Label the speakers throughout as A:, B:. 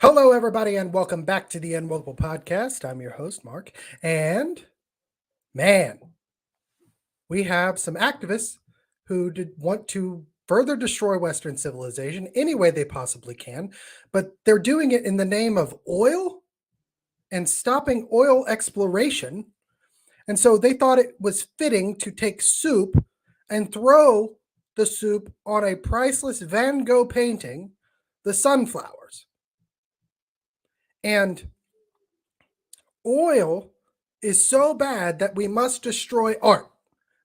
A: Hello, everybody, and welcome back to the Unwokeable Podcast. I'm your host, Mark. And man, we have some activists who want to further destroy Western civilization any way they possibly can, but they're doing it in the name of oil and stopping oil exploration. And so they thought it was fitting to take soup and throw the soup on a priceless Van Gogh painting, The Sunflowers. And oil is so bad that we must destroy art.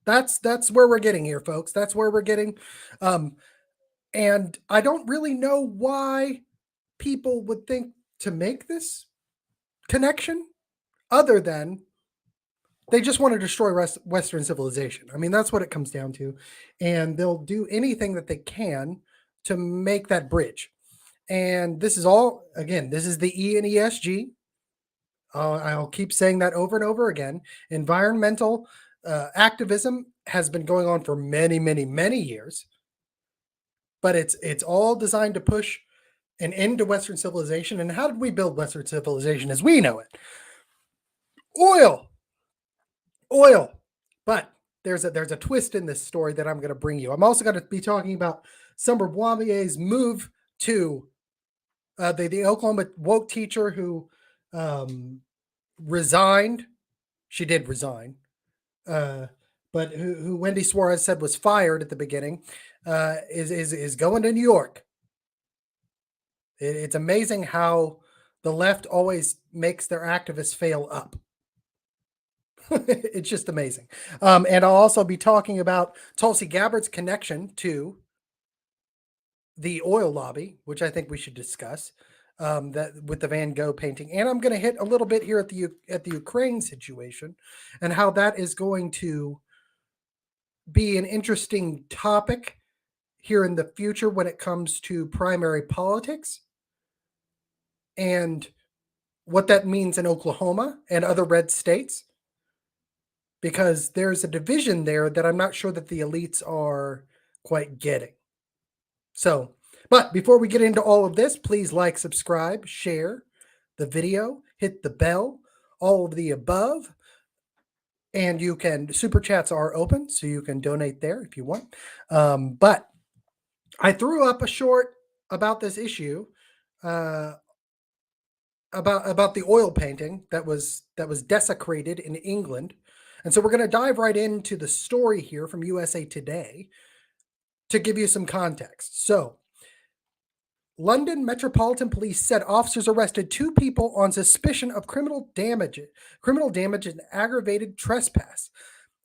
A: That's where we're getting here, folks. That's where we're getting. Um, and I don't really know why people would think to make this connection, other than they just want to destroy Western civilization. I mean, that's what it comes down to, and they'll do anything that they can to make that bridge. And this is all, again, this is the E and ESG. I'll keep saying that over and over again. Environmental activism has been going on for many, many, many years, but it's all designed to push an end to Western civilization. And how did we build Western civilization as we know it? Oil, oil. But there's a twist in this story that I'm going to bring you. I'm also going to be talking about Summer Boisier's move to the Oklahoma woke teacher who resigned. She did resign, but who Wendy Suarez said was fired at the beginning, is going to New York. It's amazing how the left always makes their activists fail up. It's just amazing. And I'll also be talking about Tulsi Gabbard's connection to the oil lobby, which I think we should discuss. That with the Van Gogh painting, and I'm going to hit a little bit here at the Ukraine situation and how that is going to be an interesting topic here in the future when it comes to primary politics and what that means in Oklahoma and other red states, because there's a division there that I'm not sure that the elites are quite getting. So, but before we get into all of this, please like, subscribe, share the video, hit the bell, all of the above. And you can, super chats are open, so you can donate there if you want. But I threw up a short about this issue, about the oil painting that was desecrated in England. And so we're going to dive right into the story here from USA Today to give you some context. So, London Metropolitan Police said officers arrested two people on suspicion of criminal damage and aggravated trespass.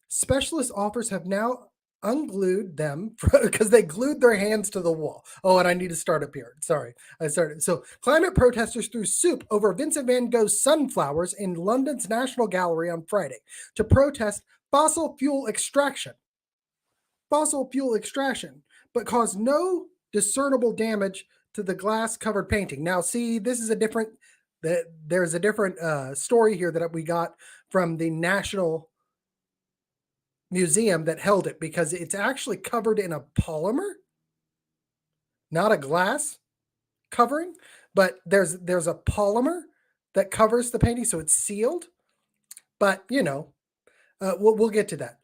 A: Specialist officers have now unglued them because they glued their hands to the wall. Oh, and I need to start up here. Sorry, I started. So, climate protesters threw soup over Vincent van Gogh's Sunflowers in London's National Gallery on Friday to protest fossil fuel extraction, but caused no discernible damage to the glass-covered painting. Now, see, this is there's a different story here that we got from the National Museum that held it, because it's actually covered in a polymer, not a glass covering, but there's a polymer that covers the painting, so it's sealed. But we'll get to that.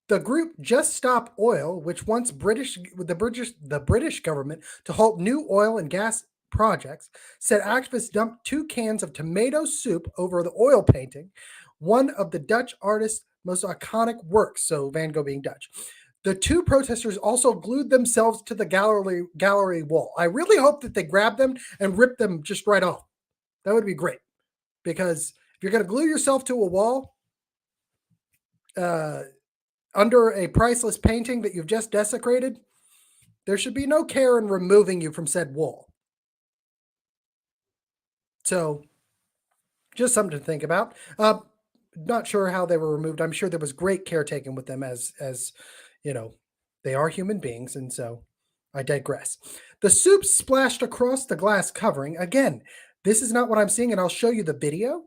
A: The group Just Stop Oil, which wants the British government to halt new oil and gas projects, said activists dumped 2 cans of tomato soup over the oil painting, one of the Dutch artist's most iconic works, so Van Gogh being Dutch. The 2 protesters also glued themselves to the gallery wall. I really hope that they grab them and rip them just right off. That would be great, because if you're going to glue yourself to a wall, under a priceless painting that you've just desecrated, there should be no care in removing you from said wall. So, just something to think about. Not sure how they were removed. I'm sure there was great care taken with them, as they are human beings, and so I digress. The soup splashed across the glass covering. Again, this is not what I'm seeing, and I'll show you the video.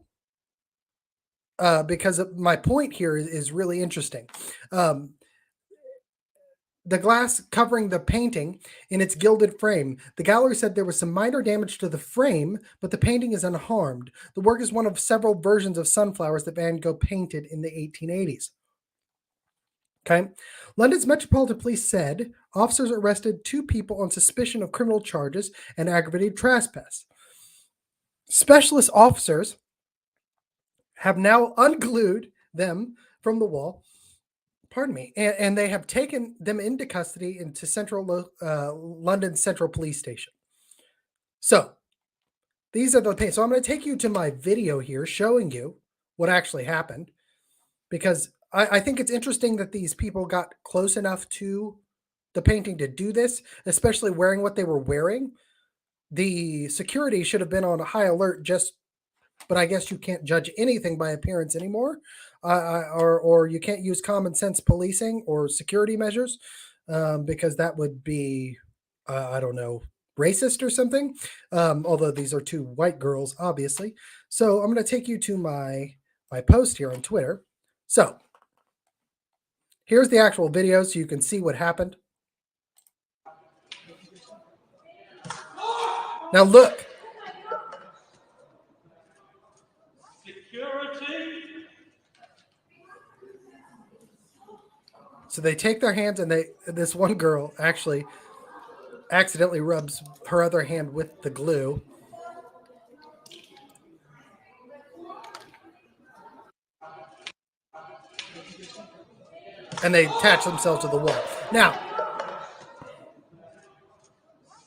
A: Because my point here is really interesting. the glass covering the painting in its gilded frame. The gallery said there was some minor damage to the frame, but the painting is unharmed. The work is one of several versions of sunflowers that Van Gogh painted in the 1880s. Okay. London's Metropolitan Police said officers arrested 2 people on suspicion of criminal charges and aggravated trespass. Specialist officers have now unglued them from the wall. Pardon me, and they have taken them into custody into London Central Police Station. So these are the things. So I'm going to take you to my video here showing you what actually happened, because I think it's interesting that these people got close enough to the painting to do this, especially wearing what they were wearing. The security should have been on a high alert, but I guess you can't judge anything by appearance anymore, or you can't use common sense policing or security measures, because that would be, I don't know, racist or something. Although these are 2 white girls, obviously. So I'm going to take you to my post here on Twitter. So here's the actual video so you can see what happened. Now look. Security. So they take their hands and this one girl actually accidentally rubs her other hand with the glue. And they attach themselves to the wall. Now,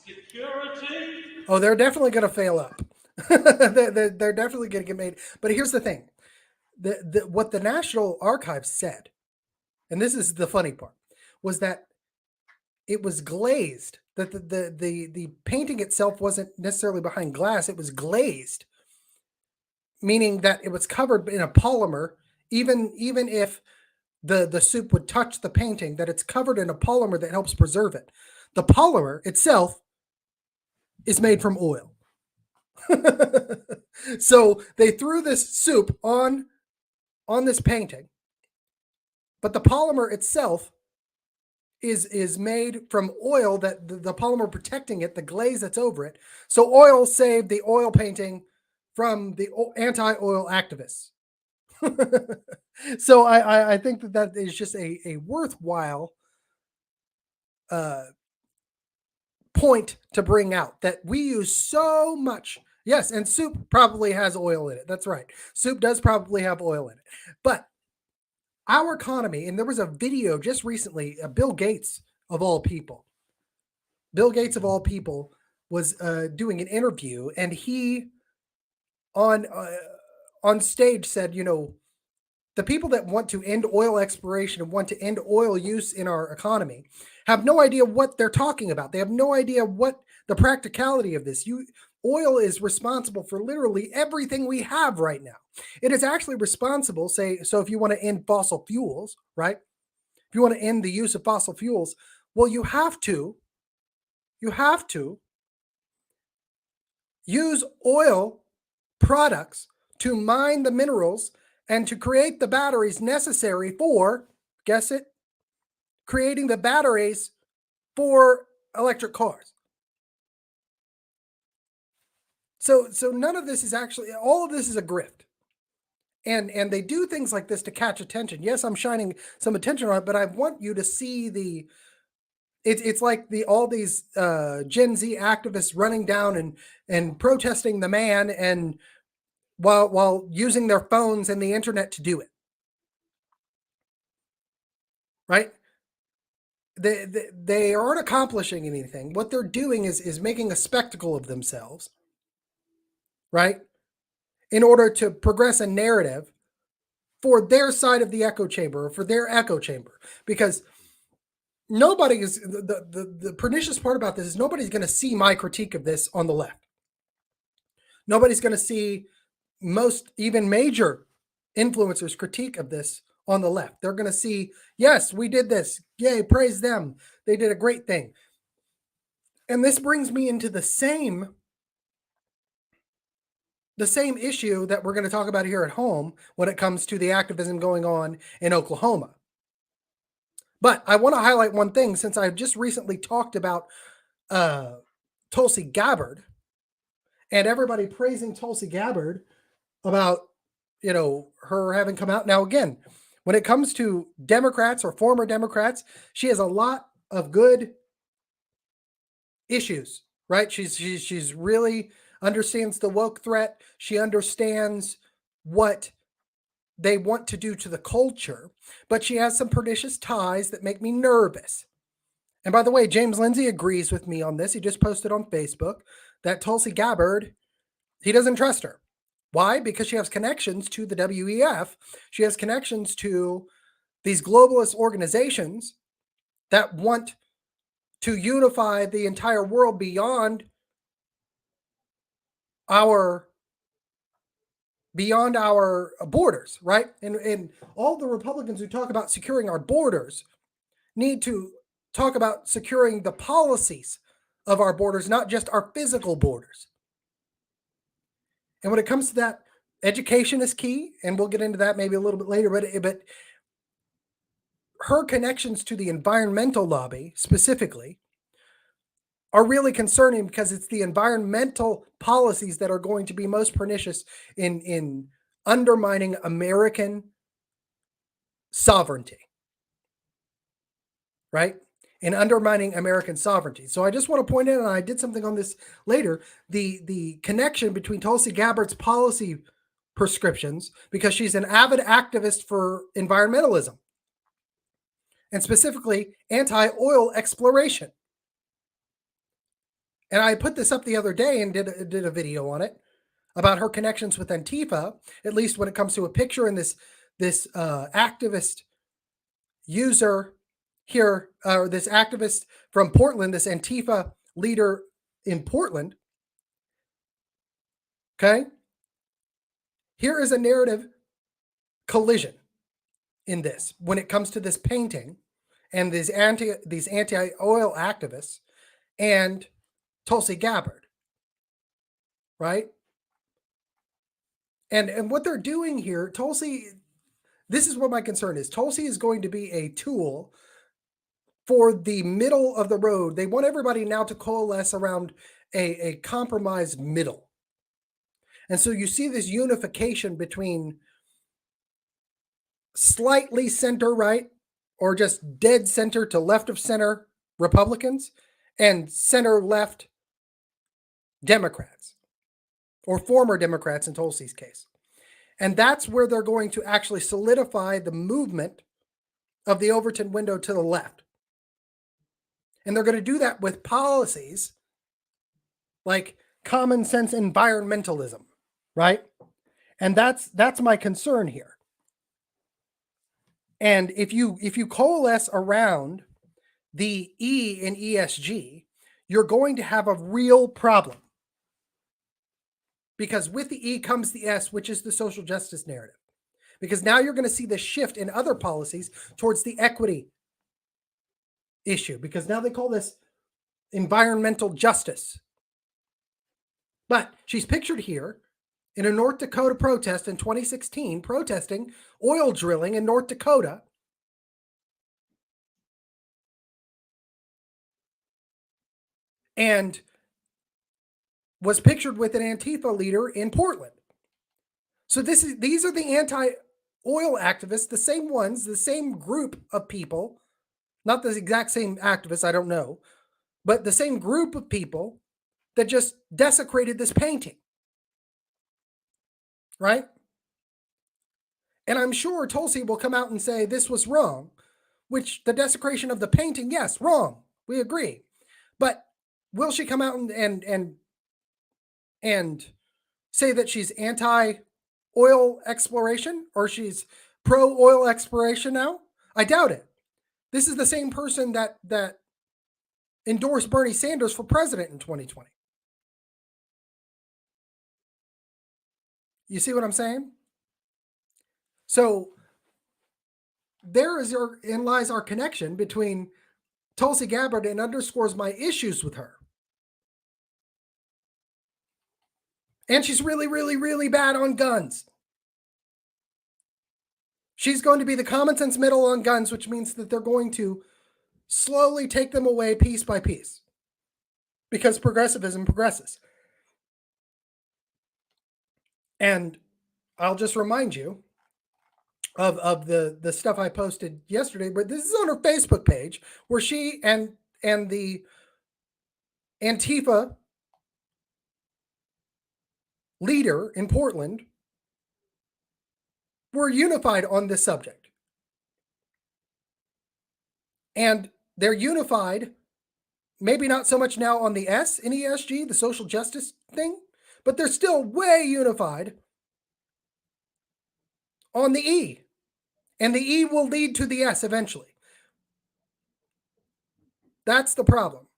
A: security. Oh, they're definitely going to fail up. they're definitely going to get made. But here's the thing. What the National Archives said, and this is the funny part, was that it was glazed. That the painting itself wasn't necessarily behind glass. It was glazed, meaning that it was covered in a polymer. Even if the soup would touch the painting, that it's covered in a polymer that helps preserve it. The polymer itself is made from oil. So they threw this soup on this painting, but the polymer itself is made from oil, that the polymer protecting it, the glaze that's over it. So oil saved the oil painting from the anti-oil activists. So I think that is just a worthwhile point to bring out, that we use so much. Yes, and soup probably has oil in it. That's right. Soup does probably have oil in it. But our economy, and there was a video just recently, Bill Gates of all people. Bill Gates of all people was doing an interview, and he on stage said, the people that want to end oil exploration and want to end oil use in our economy have no idea what they're talking about. They have no idea what the practicality of this. Oil is responsible for literally everything we have right now. It is actually responsible, so if you want to end fossil fuels, right? If you want to end the use of fossil fuels, well, you have to use oil products to mine the minerals and to create the batteries necessary for, guess it, creating the batteries for electric cars. So none of this is actually, all of this is a grift. And they do things like this to catch attention. Yes, I'm shining some attention on it, but I want you to see it's like all these Gen Z activists running down and protesting the man, and while using their phones and the internet to do it. Right? They aren't accomplishing anything. What they're doing is making a spectacle of themselves, right? In order to progress a narrative for their side of the echo chamber, or for their echo chamber. Because nobody is, the pernicious part about this is nobody's going to see my critique of this on the left. Nobody's going to see most, even major influencers' critique of this on the left. They're going to see, yes, we did this. Yay, praise them. They did a great thing. And this brings me into the same issue that we're going to talk about here at home when it comes to the activism going on in Oklahoma. But I want to highlight one thing since I've just recently talked about Tulsi Gabbard and everybody praising Tulsi Gabbard about, her having come out. Now, again, when it comes to Democrats or former Democrats, she has a lot of good issues, right? She's really understands the woke threat. She understands what they want to do to the culture, but she has some pernicious ties that make me nervous. And by the way, James Lindsay agrees with me on this. He just posted on Facebook that Tulsi Gabbard, he doesn't trust her. Why? Because she has connections to the WEF. She has connections to these globalist organizations that want to unify the entire world beyond our borders, right? And all the Republicans who talk about securing our borders need to talk about securing the policies of our borders, not just our physical borders. And when it comes to that, education is key, and we'll get into that maybe a little bit later, but her connections to the environmental lobby specifically are really concerning because it's the environmental policies that are going to be most pernicious in undermining American sovereignty, right? In undermining American sovereignty. So I just want to point out, and I did something on this later, the connection between Tulsi Gabbard's policy prescriptions, because she's an avid activist for environmentalism, and specifically anti-oil exploration. And I put this up the other day and did a video on it about her connections with Antifa, at least when it comes to a picture in this activist user here, or this activist from Portland, this Antifa leader in Portland. Okay. Here is a narrative collision in this when it comes to this painting and these anti-oil activists and Tulsi Gabbard, right? And what they're doing here, Tulsi, this is what my concern is. Tulsi is going to be a tool for the middle of the road. They want everybody now to coalesce around a compromised middle. And so you see this unification between slightly center right or just dead center to left of center Republicans and center left Democrats, or former Democrats in Tulsi's case. And that's where they're going to actually solidify the movement of the Overton window to the left. And they're going to do that with policies like common sense environmentalism, right? And that's my concern here. And if you coalesce around the E in ESG, you're going to have a real problem. Because with the E comes the S, which is the social justice narrative. Because now you're going to see the shift in other policies towards the equity issue, because now they call this environmental justice. But she's pictured here in a North Dakota protest in 2016, protesting oil drilling in North Dakota. And was pictured with an Antifa leader in Portland. So these are the anti-oil activists, the same ones, the same group of people, not the exact same activists, I don't know, but the same group of people that just desecrated this painting. Right? And I'm sure Tulsi will come out and say this was wrong, which the desecration of the painting, yes, wrong. We agree. But will she come out and say that she's anti-oil exploration or she's pro-oil exploration now? I doubt it. This is the same person that endorsed Bernie Sanders for president in 2020. You see what I'm saying? So therein lies our connection between Tulsi Gabbard and underscores my issues with her. And she's really, really, really bad on guns. She's going to be the common sense middle on guns, which means that they're going to slowly take them away piece by piece because progressivism progresses. And I'll just remind you of the stuff I posted yesterday, but this is on her Facebook page where she and the Antifa leader in Portland were unified on this subject. And they're unified, maybe not so much now on the S in ESG, the social justice thing, but they're still way unified on the E. And the E will lead to the S eventually. That's the problem.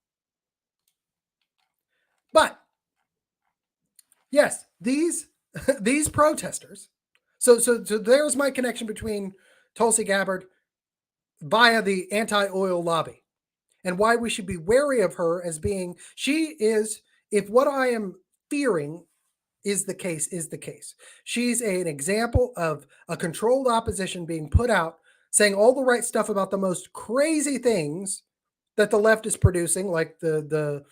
A: But yes, these protesters. So there's my connection between Tulsi Gabbard via the anti-oil lobby, and why we should be wary of her as being, she is, if what I am fearing is the case, she's an example of a controlled opposition being put out, saying all the right stuff about the most crazy things that the left is producing, like the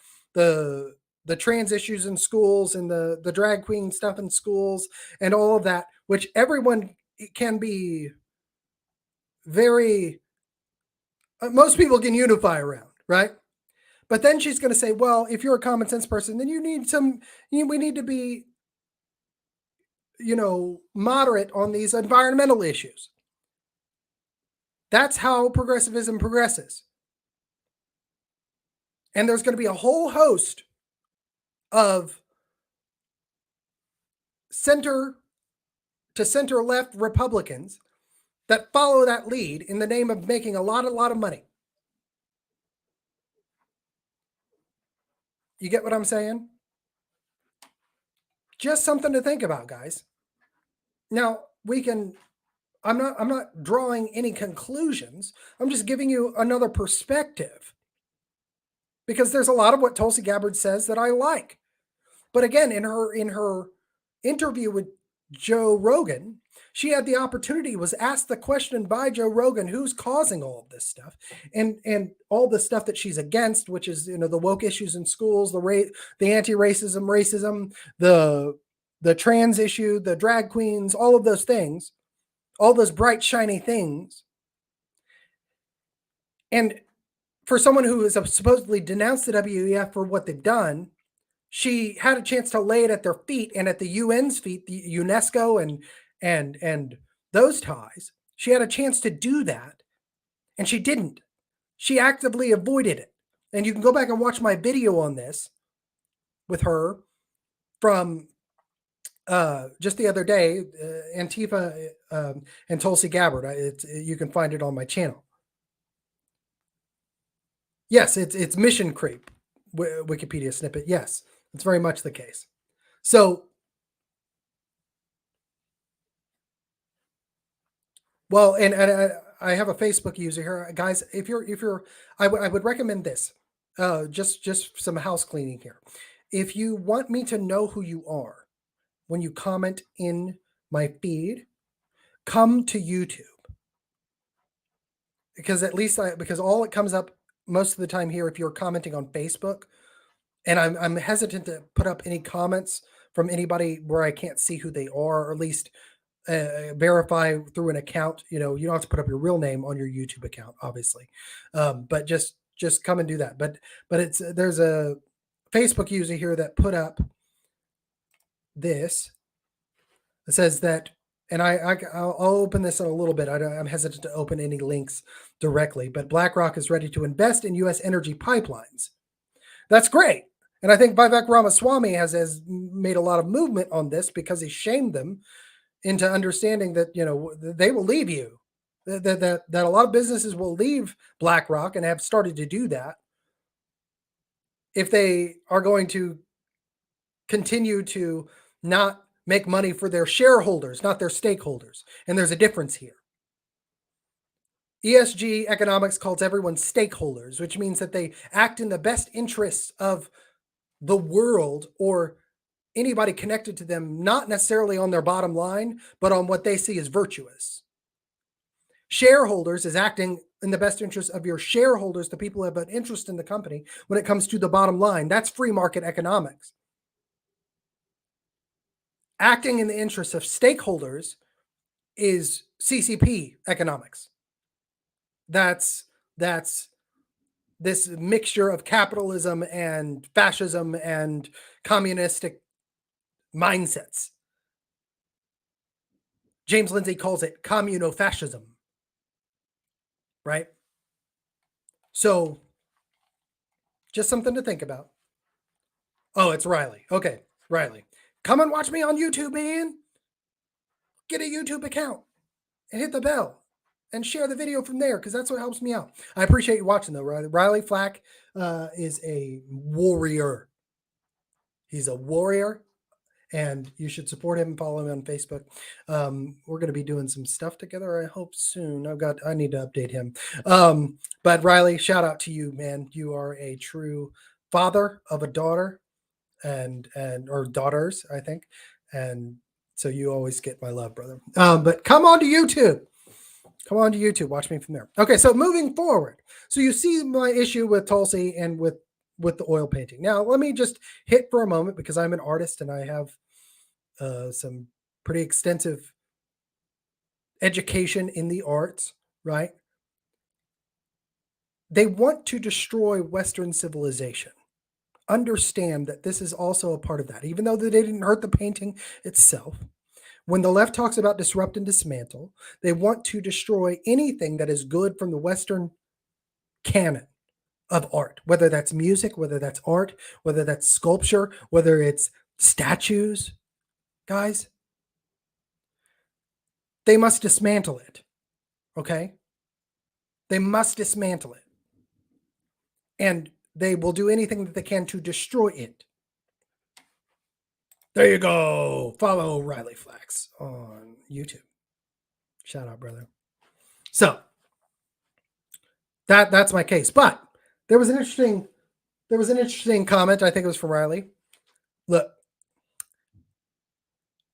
A: trans issues in schools and the drag queen stuff in schools and all of that, which everyone can be very, most people can unify around, right? But then she's going to say, well, if you're a common sense person, then we need to be, moderate on these environmental issues. That's how progressivism progresses. And there's going to be a whole host of center to center left Republicans that follow that lead in the name of making a lot of money. You get what I'm saying? Just something to think about, guys. Now, I'm not drawing any conclusions. I'm just giving you another perspective. Because there's a lot of what Tulsi Gabbard says that I like. But again, in her interview with Joe Rogan, she had the opportunity, was asked the question by Joe Rogan, who's causing all of this stuff and all the stuff that she's against, which is, the woke issues in schools, the racism, the trans issue, the drag queens, all of those things, all those bright, shiny things. And for someone who has supposedly denounced the WEF for what they've done, she had a chance to lay it at their feet and at the UN's feet, the UNESCO and those ties. She had a chance to do that, and she didn't. She actively avoided it. And you can go back and watch my video on this with her from just the other day, Antifa and Tulsi Gabbard. You can find it on my channel. Yes, it's mission creep, Wikipedia snippet. Yes, it's very much the case. So, well, and I have a Facebook user here, guys. If you're, I would recommend this. Just some house cleaning here. If you want me to know who you are when you comment in my feed, come to YouTube, because at least because all it comes up most of the time here, if you're commenting on Facebook, and I'm hesitant to put up any comments from anybody where I can't see who they are, or at least verify through an account. You don't have to put up your real name on your YouTube account, obviously, but just come and do that. But there's a Facebook user here that put up this. It says that, and I'll open this in a little bit. I'm hesitant to open any links directly, but BlackRock is ready to invest in U.S. energy pipelines. That's great. And I think Vivek Ramaswamy has made a lot of movement on this because he shamed them into understanding that, they will leave you, that a lot of businesses will leave BlackRock and have started to do that if they are going to continue to not make money for their shareholders, not their stakeholders. And there's a difference here. ESG economics calls everyone stakeholders, which means that they act in the best interests of the world or anybody connected to them, not necessarily on their bottom line, but on what they see as virtuous. shareholders is acting in the best interest of your shareholders, the people who have an interest in the company when it comes to the bottom line. That's free market economics. Acting in the interest of stakeholders is CCP economics. That's this mixture of capitalism and fascism and communistic mindsets. James Lindsay calls it communofascism, right? So just something to think about. Oh, it's Riley. Okay, Riley. Come and watch me on YouTube, man. Get a YouTube account and hit the bell and share the video from there because that's what helps me out. I appreciate you watching, though, Riley. Riley Flack is a warrior. He's a warrior, and you should support him and follow him on Facebook. We're going to be doing some stuff together, I hope, soon. I need to update him. But Riley, shout out to you, man. You are a true father of a daughter and or daughters, I think. And so you always get my love, brother. But come on to YouTube. Come on to YouTube. Watch me from there. Okay, so moving forward. So you see my issue with Tulsi and with the oil painting. Now, let me just hit for a moment because I'm an artist and I have some pretty extensive education in the arts, right? They want to destroy Western civilization. Understand that this is also a part of that, even though they didn't hurt the painting itself. When the left talks about disrupt and dismantle, they want to destroy anything that is good from the Western canon of art, whether that's music, whether that's art, whether that's sculpture, whether it's statues. Guys, they must dismantle it. Okay? They must dismantle it. And they will do anything that they can to destroy it. There you go. Follow Riley Flax on YouTube. Shout out, brother. So that's my case. But there was an interesting comment. I think it was from Riley. Look,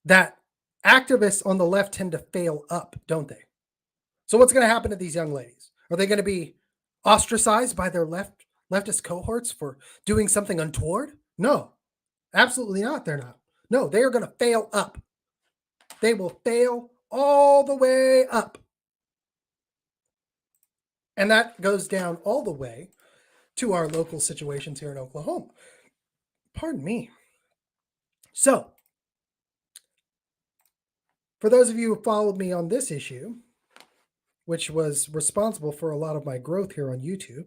A: that activists on the left tend to fail up, don't they? So what's going to happen to these young ladies? Are they going to be ostracized by their leftist cohorts for doing something untoward? No, absolutely not. They're not. No, they are going to fail up. They will fail all the way up. And that goes down all the way to our local situations here in Oklahoma. Pardon me. So, for those of you who followed me on this issue, which was responsible for a lot of my growth here on YouTube,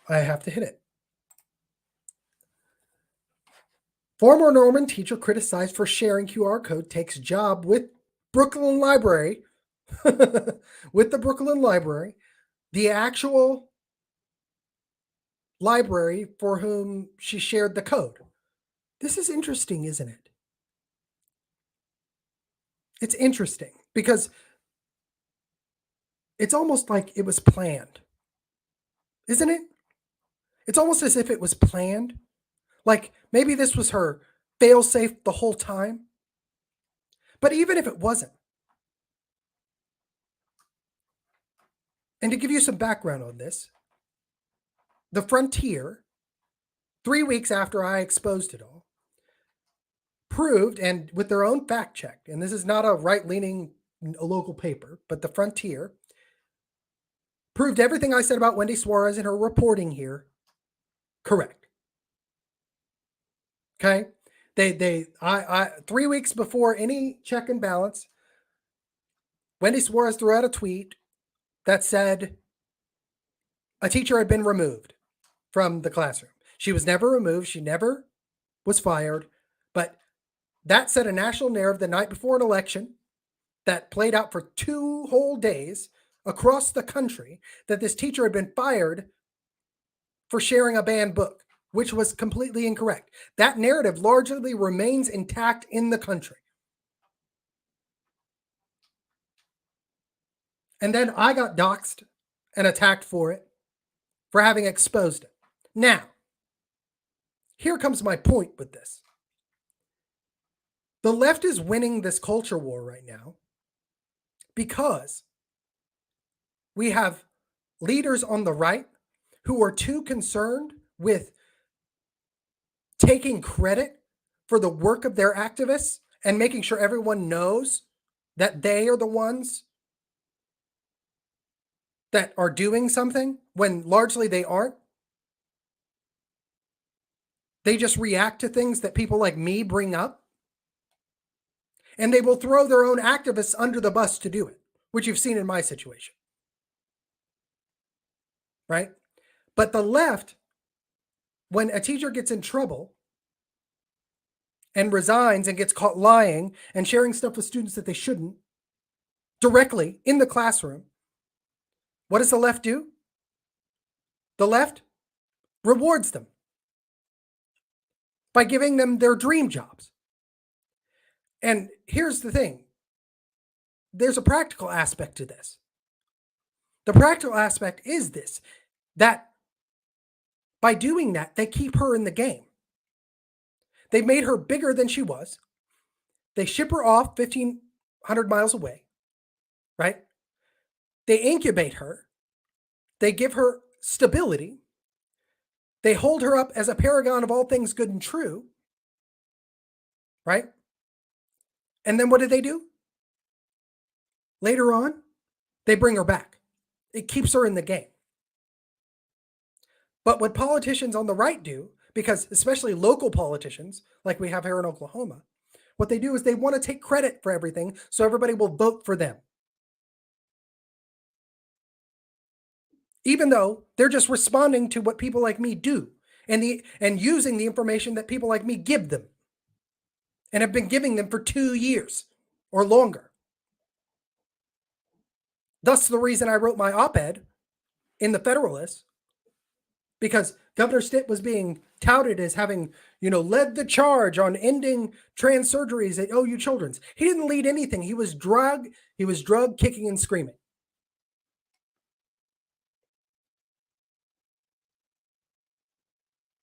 A: I have to hit it. Former Norman teacher criticized for sharing QR code takes job with Brooklyn Library, with the Brooklyn Library, the actual library for whom she shared the code. This is interesting, isn't it? It's interesting because it's almost like it was planned, isn't it? It's almost as if it was planned. Like maybe this was her fail-safe the whole time. But even if it wasn't, and to give you some background on this, the Frontier, 3 weeks after I exposed it all, proved, and with their own fact check, and this is not a right-leaning local paper, but the Frontier proved everything I said about Wendy Suarez in her reporting here correct. Okay? I 3 weeks before any check and balance, Wendy Suarez threw out a tweet that said a teacher had been removed from the classroom. She was never removed. She never was fired. But that set a national narrative the night before an election that played out for 2 whole days across the country that this teacher had been fired for sharing a banned book, which was completely incorrect. That narrative largely remains intact in the country. And then I got doxxed and attacked for it, for having exposed it. Now, here comes my point with this. The left is winning this culture war right now because We have leaders on the right who are too concerned with taking credit for the work of their activists and making sure everyone knows that they are the ones that are doing something when largely they aren't. They just react to things that people like me bring up. And they will throw their own activists under the bus to do it, which you've seen in my situation. Right? But the left, when a teacher gets in trouble and resigns and gets caught lying and sharing stuff with students that they shouldn't directly in the classroom, what does the left do? The left rewards them by giving them their dream jobs. And here's the thing. There's a practical aspect to this. The practical aspect is this, that by doing that, they keep her in the game. They've made her bigger than she was. They ship her off 1,500 miles away, right? They incubate her. They give her stability. They hold her up as a paragon of all things good and true, right? And then what do? Later on, they bring her back. It keeps her in the game. But what politicians on the right do, because especially local politicians, like we have here in Oklahoma, what they do is they want to take credit for everything so everybody will vote for them. Even though they're just responding to what people like me do and using the information that people like me give them and have been giving them for 2 years or longer. Thus the reason I wrote my op-ed in the Federalist, because Governor Stitt was being touted as having, led the charge on ending trans surgeries at OU Children's. He didn't lead anything. He was drug kicking and screaming.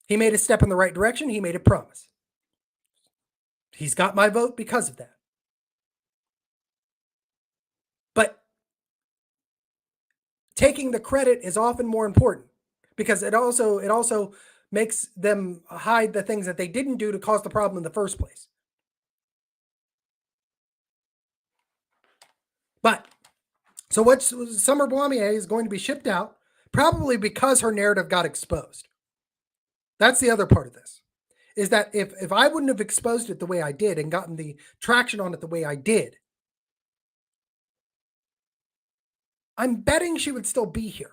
A: He made a step in the right direction. He made a promise. He's got my vote because of that. But taking the credit is often more important because it also makes them hide the things that they didn't do to cause the problem in the first place. But so Summer Blamier is going to be shipped out, probably because her narrative got exposed. That's the other part of this, is that if I wouldn't have exposed it the way I did and gotten the traction on it the way I did, I'm betting she would still be here.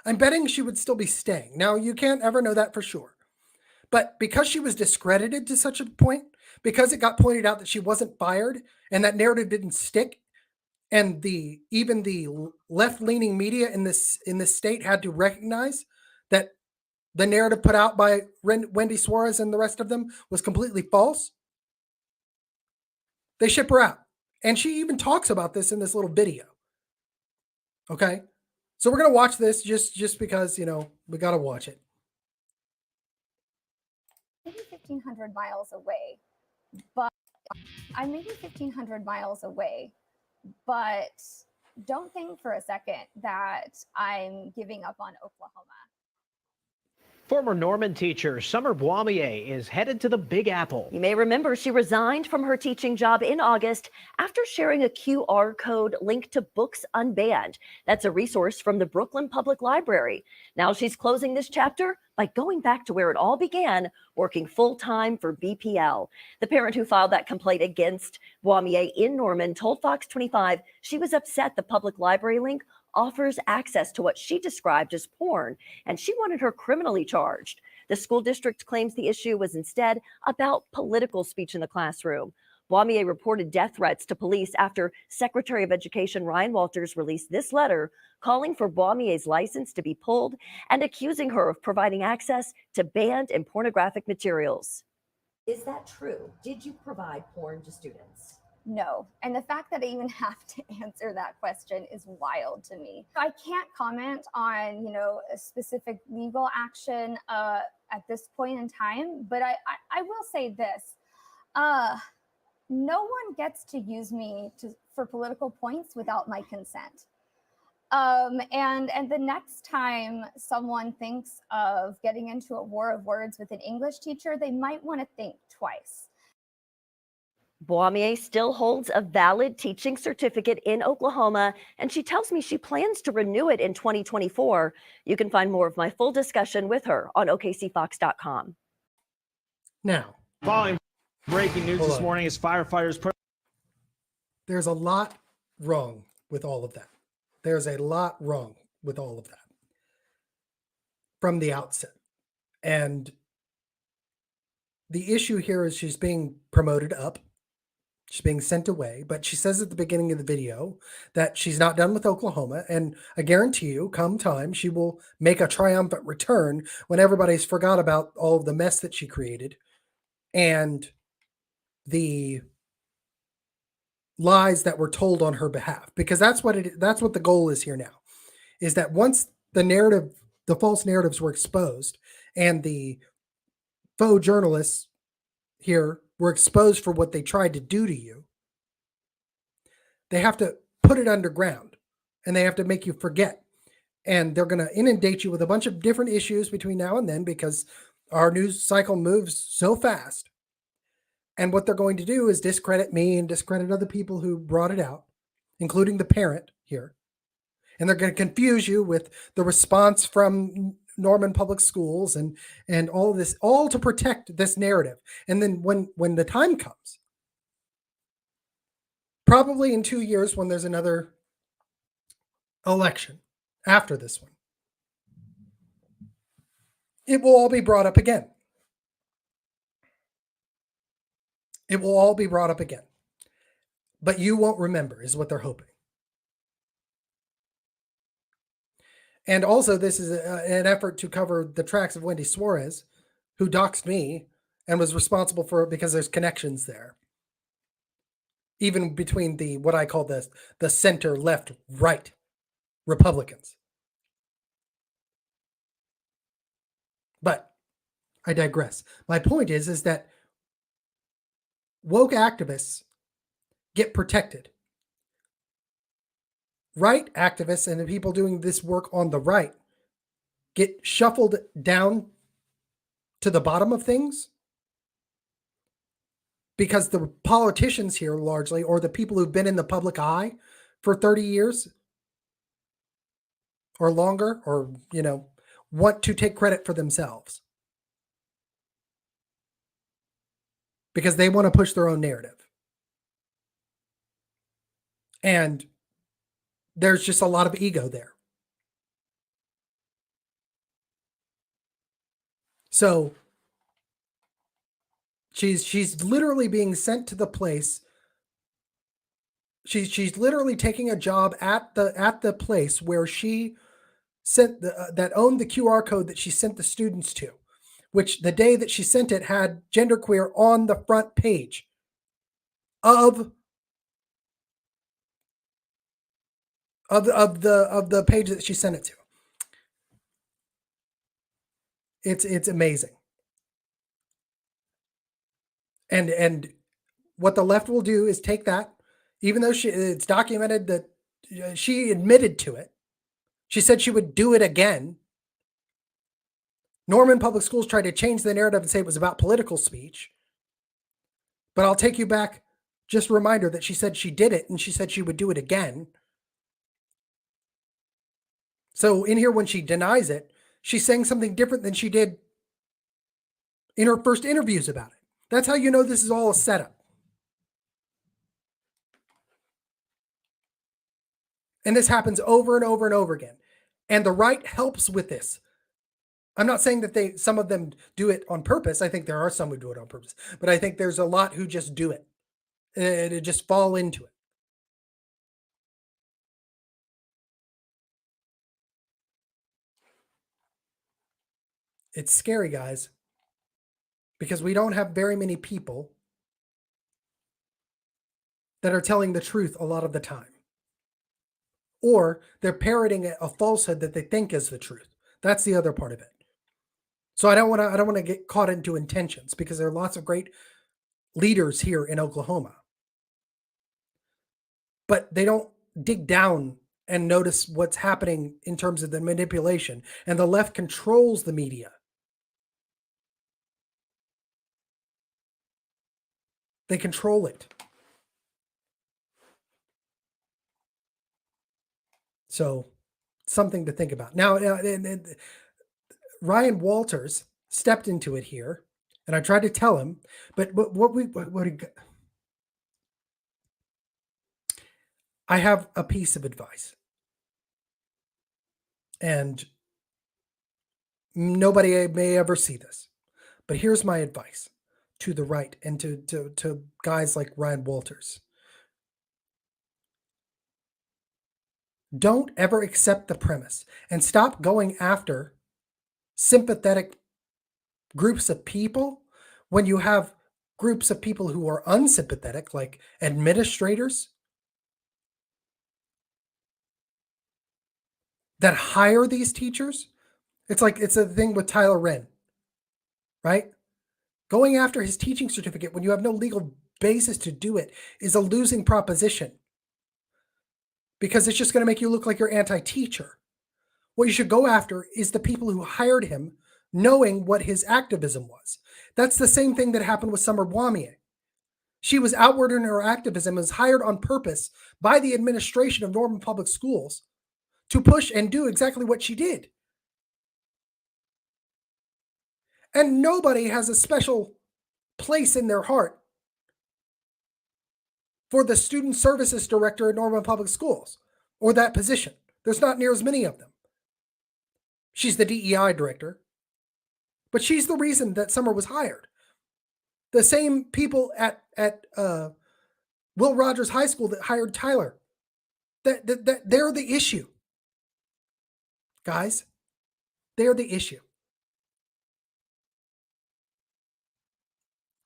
A: I'm betting she would still be staying. Now, you can't ever know that for sure. But because she was discredited to such a point, because it got pointed out that she wasn't fired and that narrative didn't stick, and even the left-leaning media in this state had to recognize that the narrative put out by Wendy Suarez and the rest of them was completely false, they ship her out. And she even talks about this in this little video. Okay? So we're going to watch this just because, we got to watch it.
B: Maybe 1,500 miles away, but I'm maybe 1,500 miles away, but don't think for a second that I'm giving up on Oklahoma.
C: Former Norman teacher Summer Blamier is headed to the Big Apple.
D: You may remember she resigned from her teaching job in August after sharing a QR code linked to Books Unbanned. That's a resource from the Brooklyn Public Library. Now she's closing this chapter by going back to where it all began, working full-time for BPL. The parent who filed that complaint against Blamier in Norman told Fox 25 she was upset the public library link offers access to what she described as porn, and she wanted her criminally charged. The school district claims the issue was instead about political speech in the classroom. Blamier reported death threats to police after Secretary of Education Ryan Walters released this letter calling for Blamier's license to be pulled and accusing her of providing access to banned and pornographic materials.
E: Is that true? Did you provide porn to students?
B: No. And the fact that I even have to answer that question is wild to me. I can't comment on, a specific legal action at this point in time, but I will say this. No one gets to use me for political points without my consent. And the next time someone thinks of getting into a war of words with an English teacher, they might want to think twice.
D: Boismier still holds a valid teaching certificate in Oklahoma, and she tells me she plans to renew it in 2024. You can find more of my full discussion with her on okcfox.com.
A: Now,
F: Following breaking news
A: Hold
F: this
A: on.
F: morning as firefighters
A: there's a lot wrong with all of that. There's a lot wrong with all of that from the outset. And the issue here is she's being promoted up. She's being sent away, but she says at the beginning of the video that she's not done with Oklahoma. And I guarantee you, come time, she will make a triumphant return when everybody's forgot about all of the mess that she created and the lies that were told on her behalf. Because that's what the goal is here now, is that once the false narratives were exposed and the faux journalists here were exposed for what they tried to do to you, they have to put it underground and they have to make you forget. And they're going to inundate you with a bunch of different issues between now and then because our news cycle moves so fast. And what they're going to do is discredit me and discredit other people who brought it out, including the parent here. And they're going to confuse you with the response from Norman Public Schools and all of this, all to protect this narrative. And then when the time comes, probably in 2 years when there's another election after this one, it will all be brought up again. It will all be brought up again. But you won't remember, is what they're hoping. And also, this is an effort to cover the tracks of Wendy Suarez, who doxed me and was responsible for it because there's connections there. Even between what I call the center, left, right Republicans. But I digress. My point is that woke activists get protected. Right activists and the people doing this work on the right get shuffled down to the bottom of things because the politicians here largely, or the people who've been in the public eye for 30 years or longer, or, want to take credit for themselves because they want to push their own narrative. And there's just a lot of ego there. So she's literally being sent to the place. She's literally taking a job at the place where she sent that owned the QR code that she sent the students to, which the day that she sent it had genderqueer on the front page of the page that she sent it to. It's amazing. And what the left will do is take that, even though it's documented that she admitted to it. She said she would do it again. Norman Public Schools tried to change the narrative and say it was about political speech. But I'll take you back, just a reminder that she said she did it and she said she would do it again. So in here, when she denies it, she's saying something different than she did in her first interviews about it. That's how you know this is all a setup. And this happens over and over and over again. And the right helps with this. I'm not saying that some of them do it on purpose. I think there are some who do it on purpose. But I think there's a lot who just do it. And just fall into it. It's scary, guys. Because we don't have very many people that are telling the truth a lot of the time. Or they're parroting a falsehood that they think is the truth. That's the other part of it. So I don't want to get caught into intentions, because there are lots of great leaders here in Oklahoma. But they don't dig down and notice what's happening in terms of the manipulation. And the left controls the media. They control it. So, something to think about. Now, Ryan Walters stepped into it here, and I tried to tell him, but I have a piece of advice, and nobody may ever see this, but here's my advice to the right and to guys like Ryan Walters. Don't ever accept the premise and stop going after sympathetic groups of people when you have groups of people who are unsympathetic, like administrators that hire these teachers. It's a thing with Tyler Wren, right? Going after his teaching certificate when you have no legal basis to do it is a losing proposition, because it's just going to make you look like you're anti-teacher. What you should go after is the people who hired him, knowing what his activism was. That's the same thing that happened with Summer Boimier. She was outward in her activism, was hired on purpose by the administration of Norman Public Schools to push and do exactly what she did. And nobody has a special place in their heart for the student services director at Norman Public Schools, or that position. There's not near as many of them. She's the DEI director, but she's the reason that Summer was hired. The same people at Will Rogers High School that hired Tyler, that they're the issue. Guys, they're the issue.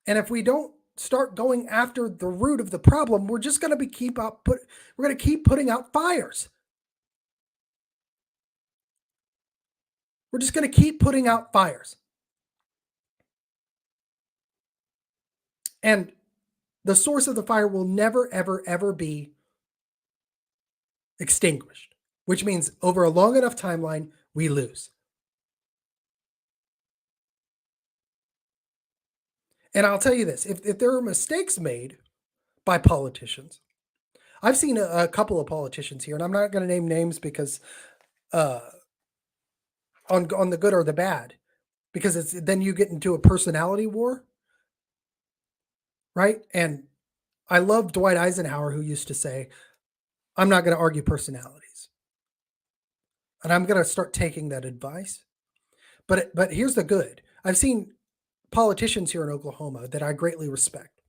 A: And if we don't start going after the root of the problem, we're just going to keep putting out fires. We're just going to keep putting out fires. And the source of the fire will never, ever, ever be extinguished, which means over a long enough timeline, we lose. And I'll tell you this, if there are mistakes made by politicians, I've seen a couple of politicians here, and I'm not going to name names because on the good or the bad, because then you get into a personality war, right? And I love Dwight Eisenhower, who used to say, I'm not going to argue personalities. And I'm going to start taking that advice. But here's the good. I've seen politicians here in Oklahoma that I greatly respect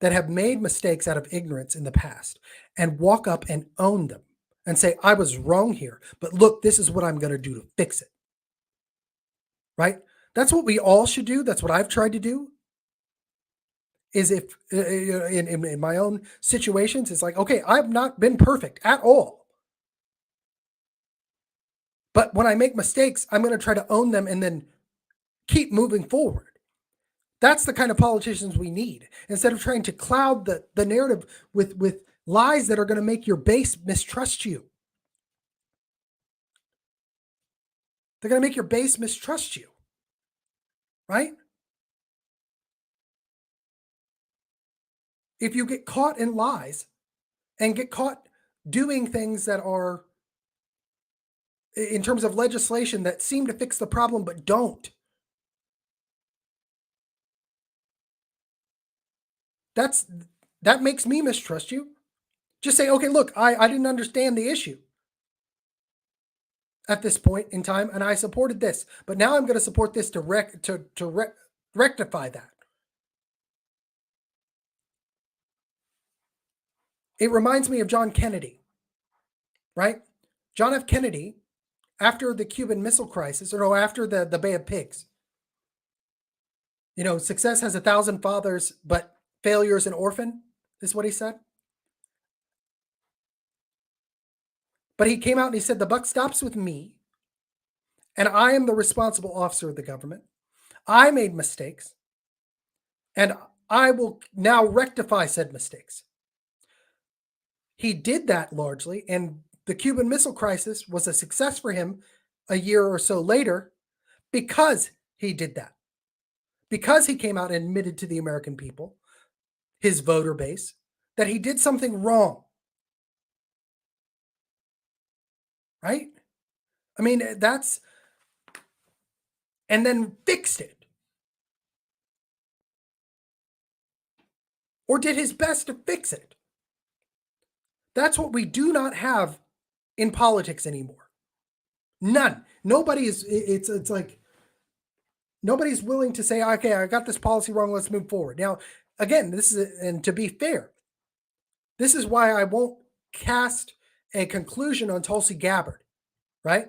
A: that have made mistakes out of ignorance in the past and walk up and own them and say, I was wrong here, but look, this is what I'm going to do to fix it. Right? That's what we all should do. That's what I've tried to do. Is if in my own situations, it's like, okay, I've not been perfect at all. But when I make mistakes, I'm going to try to own them and then keep moving forward. That's the kind of politicians we need, instead of trying to cloud the narrative with lies that are going to make your base mistrust you. They're going to make your base mistrust you, right? If you get caught in lies and get caught doing things that are, in terms of legislation, that seem to fix the problem but don't, that makes me mistrust you. Just say, okay, look, I didn't understand the issue at this point in time, and I supported this, but now I'm going to support this to rectify that. It reminds me of John Kennedy, right? John F. Kennedy, after the Cuban Missile Crisis, or no, after the Bay of Pigs, success has 1,000 fathers, but failure is an orphan, is what he said. But he came out and he said, the buck stops with me, and I am the responsible officer of the government. I made mistakes, and I will now rectify said mistakes. He did that largely, and the Cuban Missile Crisis was a success for him a year or so later because he did that. Because he came out and admitted to the American people, his voter base, that he did something wrong. Right? I mean, that's, and then fixed it. Or did his best to fix it. That's what we do not have in politics anymore. None. Nobody is, it's like, nobody's willing to say, okay, I got this policy wrong, let's move forward. Now, again, this is, and to be fair, this is why I won't cast a conclusion on Tulsi Gabbard, right?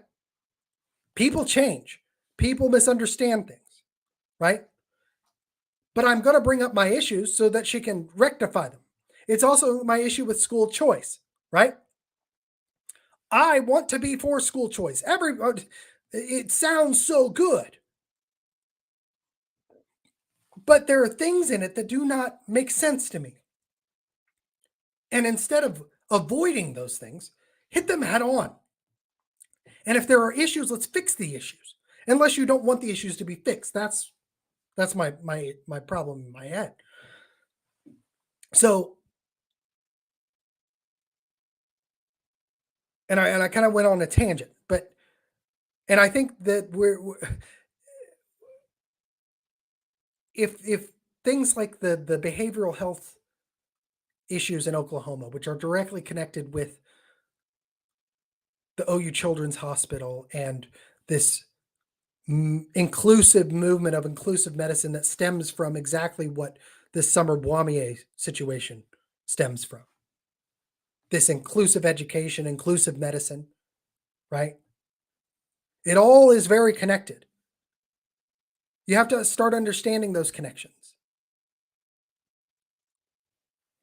A: People change. People misunderstand things, right? But I'm going to bring up my issues so that she can rectify them. It's also my issue with school choice, right? I want to be for school choice. It sounds so good. But there are things in it that do not make sense to me. And instead of avoiding those things, hit them head on. And if there are issues, let's fix the issues. Unless you don't want the issues to be fixed. That's my problem in my head. So, and I kind of went on a tangent, and I think that we're if things like the behavioral health issues in Oklahoma, which are directly connected with the OU Children's Hospital and this inclusive movement of inclusive medicine that stems from exactly what this Summer Boimier situation stems from. This inclusive education, inclusive medicine, right? It all is very connected. You have to start understanding those connections.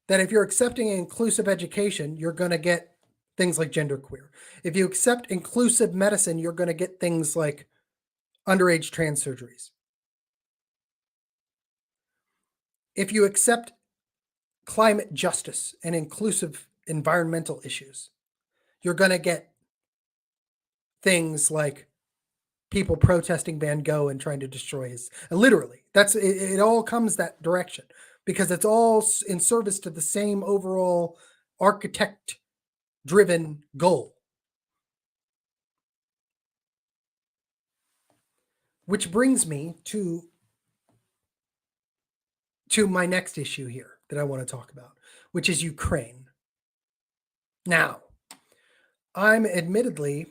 A: That if you're accepting inclusive education, you're going to get things like genderqueer. If you accept inclusive medicine, you're going to get things like underage trans surgeries. If you accept climate justice and inclusive environmental issues, you're going to get things like people protesting Van Gogh and trying to destroy his, literally, it all comes that direction because it's all in service to the same overall architect driven goal. Which brings me to my next issue here that I want to talk about, which is Ukraine. Now, I'm admittedly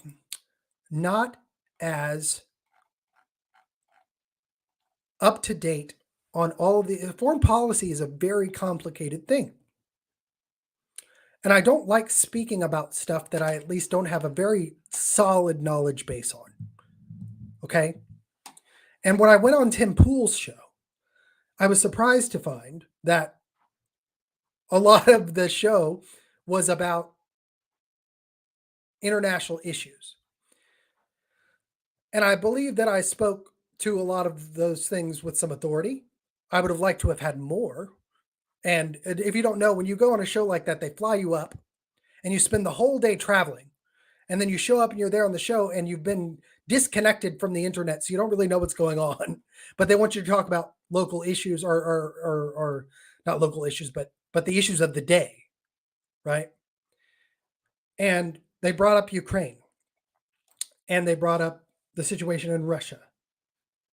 A: not as up to date on all of the foreign policy is a very complicated thing. And I don't like speaking about stuff that I at least don't have a very solid knowledge base on. Okay? And when I went on Tim Pool's show, I was surprised to find that a lot of the show was about international issues. And I believe that I spoke to a lot of those things with some authority. I would have liked to have had more. And if you don't know, when you go on a show like that, they fly you up and you spend the whole day traveling. And then you show up and you're there on the show and you've been disconnected from the internet. So you don't really know what's going on, but they want you to talk about local issues or not local issues, but the issues of the day. Right. And they brought up Ukraine and they brought up the situation in Russia.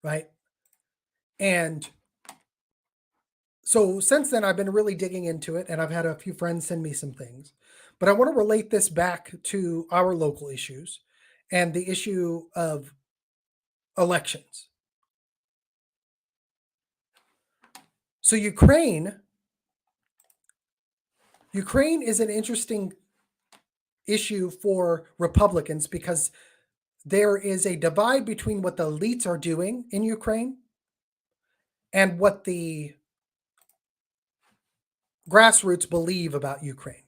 A: Right. And so since then, I've been really digging into it and I've had a few friends send me some things, but I want to relate this back to our local issues and the issue of elections. So Ukraine is an interesting issue for Republicans because there is a divide between what the elites are doing in Ukraine and what the grassroots believe about Ukraine.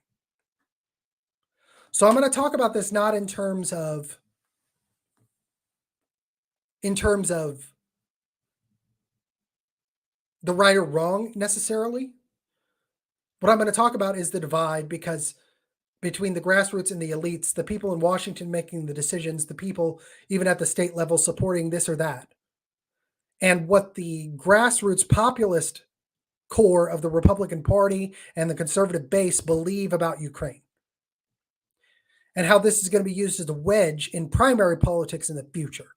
A: So I'm going to talk about this not in terms of the right or wrong necessarily. What I'm going to talk about is the divide because between the grassroots and the elites, the people in Washington making the decisions, the people even at the state level supporting this or that, and what the grassroots populist core of the Republican Party and the conservative base believe about Ukraine, and how this is going to be used as a wedge in primary politics in the future.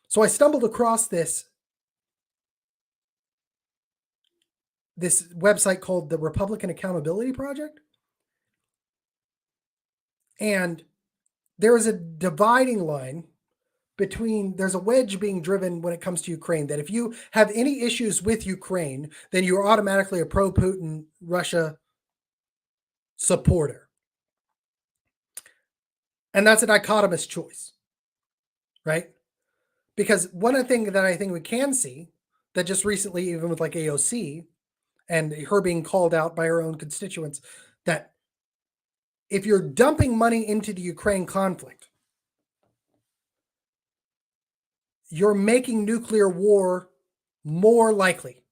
A: So I stumbled across this website called the Republican Accountability Project. And there is a dividing line there's a wedge being driven when it comes to Ukraine, that if you have any issues with Ukraine, then you're automatically a pro-Putin Russia supporter. And that's a dichotomous choice, right? Because one thing that I think we can see that just recently, even with like AOC and her being called out by her own constituents, that if you're dumping money into the Ukraine conflict, you're making nuclear war more likely.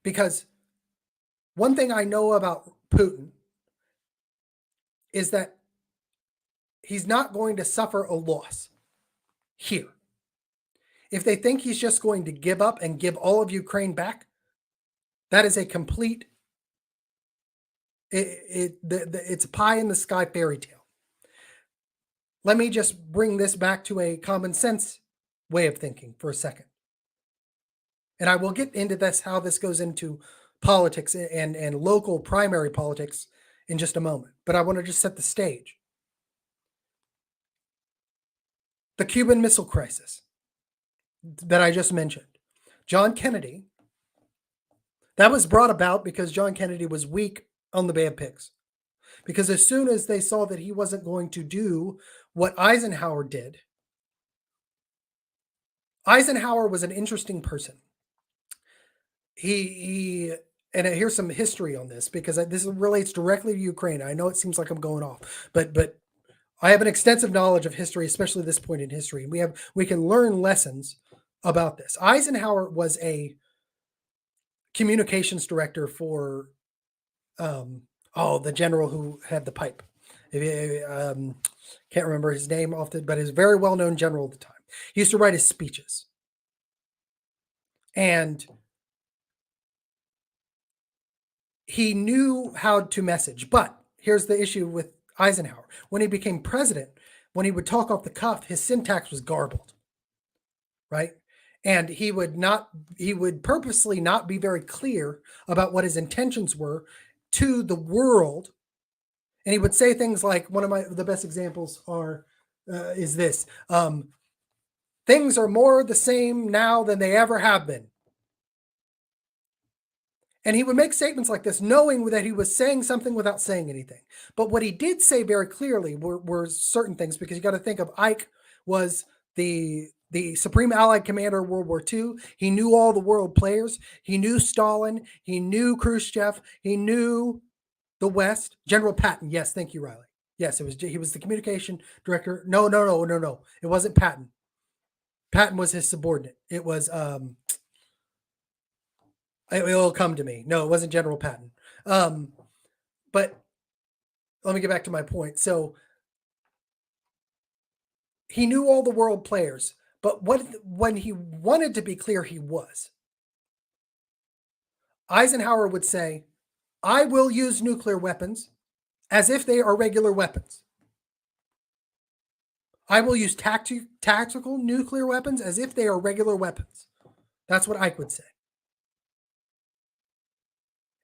A: Because one thing I know about Putin is that he's not going to suffer a loss here. If they think he's just going to give up and give all of Ukraine back, that is a complete, it's a pie in the sky fairy tale. Let me just bring this back to a common sense way of thinking for a second. And I will get into this, how this goes into politics and local primary politics in just a moment. But I want to just set the stage. The Cuban Missile Crisis that I just mentioned. John Kennedy, that was brought about because John Kennedy was weak on the Bay of Pigs. Because as soon as they saw that he wasn't going to do what Eisenhower did, Eisenhower was an interesting person. And here's some history on this, because this relates directly to Ukraine. I know it seems like I'm going off, but I have an extensive knowledge of history, especially this point in history. We can learn lessons about this. Eisenhower was a communications director for the general who had the pipe. Can't remember his name often, but he's a very well-known general at the time. He used to write his speeches. And he knew how to message. But here's the issue with Eisenhower. When he became president, when he would talk off the cuff, his syntax was garbled, right? And he would purposely not be very clear about what his intentions were to the world. And he would say things like, one of the best examples is this: things are more the same now than they ever have been. And he would make statements like this, knowing that he was saying something without saying anything. But what he did say very clearly were certain things, because you got to think of Ike was the Supreme Allied Commander of World War II. He knew all the world players. He knew Stalin. He knew Khrushchev. He knew the West. General Patton. Yes, thank you, Riley. Yes, he was the communication director. No. It wasn't Patton. Patton was his subordinate. It was it'll come to me. No, it wasn't General Patton. But let me get back to my point. So he knew all the world players, but when he wanted to be clear, he was. Eisenhower would say, I will use nuclear weapons as if they are regular weapons. I will use tactical nuclear weapons as if they are regular weapons. That's what Ike would say.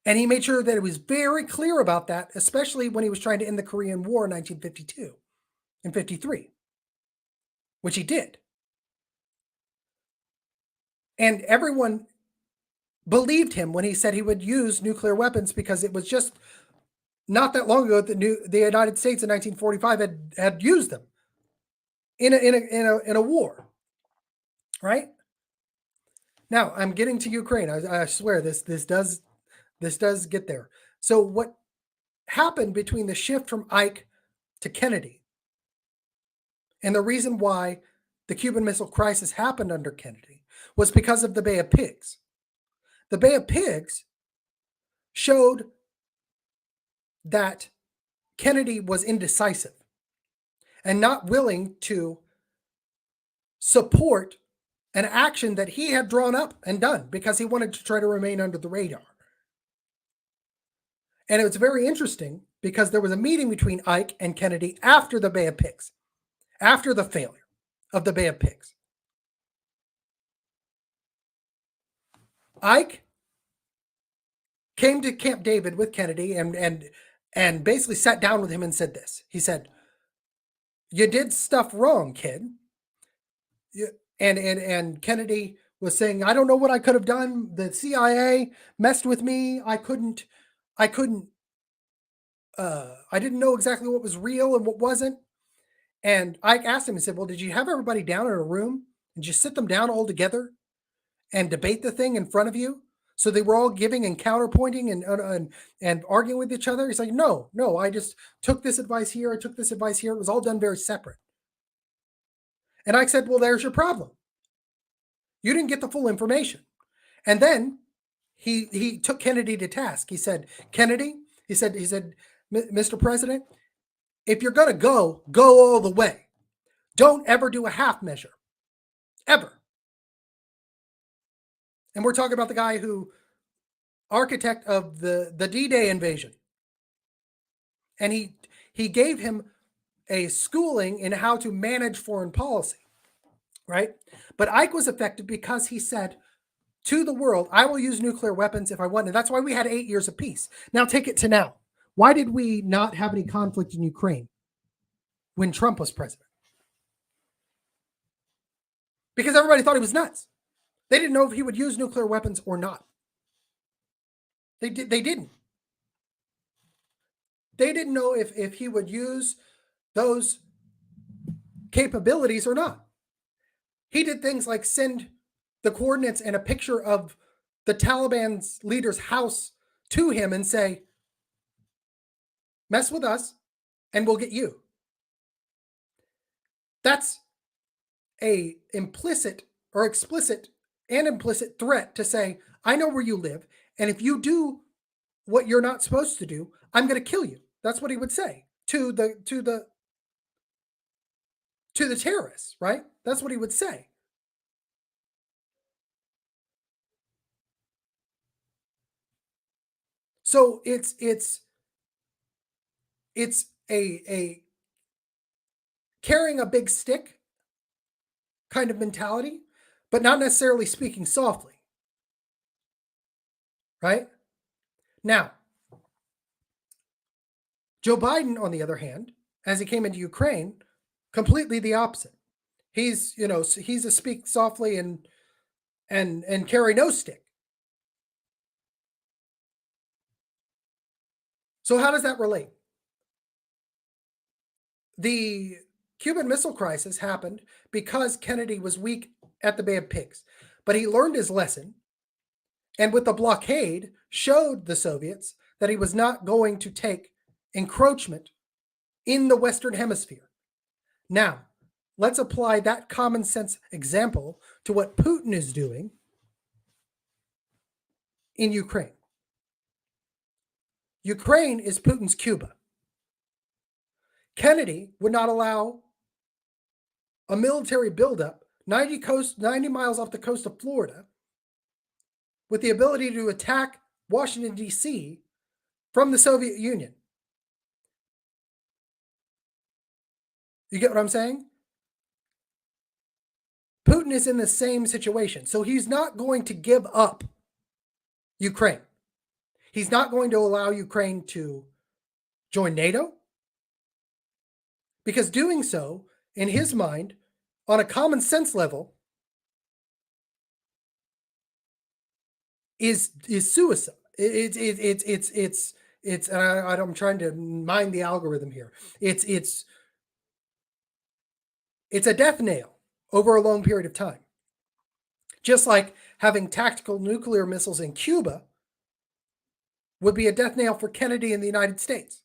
A: And he made sure that it was very clear about that, especially when he was trying to end the Korean War in 1952 and 53, which he did. And everyone believed him when he said he would use nuclear weapons, because it was just not that long ago that the United States in 1945 had used them in a war, right? Now I'm getting to Ukraine. I swear this does get there. So what happened between the shift from Ike to Kennedy, and the reason why the Cuban Missile Crisis happened under Kennedy, was because of the Bay of Pigs. The Bay of Pigs showed that Kennedy was indecisive and not willing to support an action that he had drawn up and done because he wanted to try to remain under the radar. And it was very interesting because there was a meeting between Ike and Kennedy after the Bay of Pigs, after the failure of the Bay of Pigs. Ike came to Camp David with Kennedy and basically sat down with him and said this. He said, "You did stuff wrong, kid." And Kennedy was saying, "I don't know what I could have done. The CIA messed with me. I didn't know exactly what was real and what wasn't." And Ike asked him, he said, "Well, did you have everybody down in a room and just sit them down all together and debate the thing in front of you? So they were all giving and counterpointing and arguing with each other?" He's like, no, I just took this advice here. I took this advice here. It was all done very separate. And Ike said, "Well, there's your problem. You didn't get the full information." And then he took Kennedy to task. He said, "Kennedy," he said, "Mr. President, if you're going to go all the way. Don't ever do a half measure. Ever." And we're talking about the guy who architect of the D-Day invasion. And he gave him a schooling in how to manage foreign policy, right? But Ike was effective because he said to the world, "I will use nuclear weapons if I want." And that's why we had 8 years of peace. Now take it to now. Why did we not have any conflict in Ukraine when Trump was president? Because everybody thought he was nuts. They didn't know if he would use nuclear weapons or not. They didn't. They didn't know if he would use those capabilities or not. He did things like send the coordinates and a picture of the Taliban's leader's house to him and say, "Mess with us and we'll get you." That's a implicit or explicit and implicit threat to say, "I know where you live, and if you do what you're not supposed to do, I'm going to kill you." That's what he would say to the terrorists, right? That's what he would say. So it's a carrying a big stick kind of mentality, but not necessarily speaking softly. Right? Now, Joe Biden, on the other hand, as he came into Ukraine, completely the opposite. He's a speak softly and carry no stick. So how does that relate? The Cuban Missile Crisis happened because Kennedy was weak at the Bay of Pigs, but he learned his lesson, and with the blockade showed the Soviets that he was not going to take encroachment in the Western Hemisphere. Now, let's apply that common sense example to what Putin is doing in Ukraine. Ukraine is Putin's Cuba. Kennedy would not allow a military buildup 90 miles off the coast of Florida with the ability to attack Washington, D.C. from the Soviet Union. You get what I'm saying? Putin is in the same situation. So he's not going to give up Ukraine. He's not going to allow Ukraine to join NATO, because doing so, in his mind, on a common sense level, is suicide. I'm trying to mind the algorithm here. It's a death nail over a long period of time. Just like having tactical nuclear missiles in Cuba would be a death nail for Kennedy in the United States.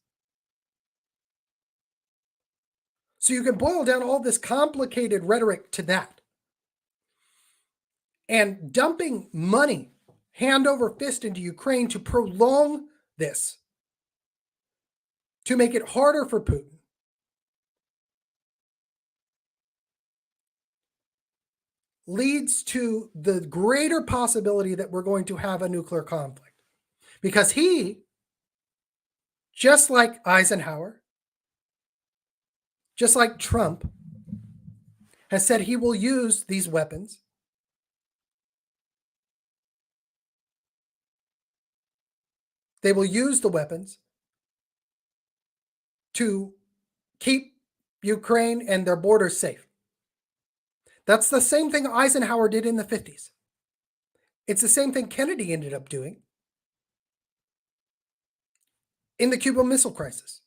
A: So you can boil down all this complicated rhetoric to that. And dumping money, hand over fist into Ukraine to prolong this, to make it harder for Putin, leads to the greater possibility that we're going to have a nuclear conflict. Because he, just like Eisenhower, just like Trump, has said he will use these weapons They will use the weapons to keep Ukraine and their borders safe. That's the same thing Eisenhower did in the 50s. It's the same thing Kennedy ended up doing in the Cuban Missile Crisis.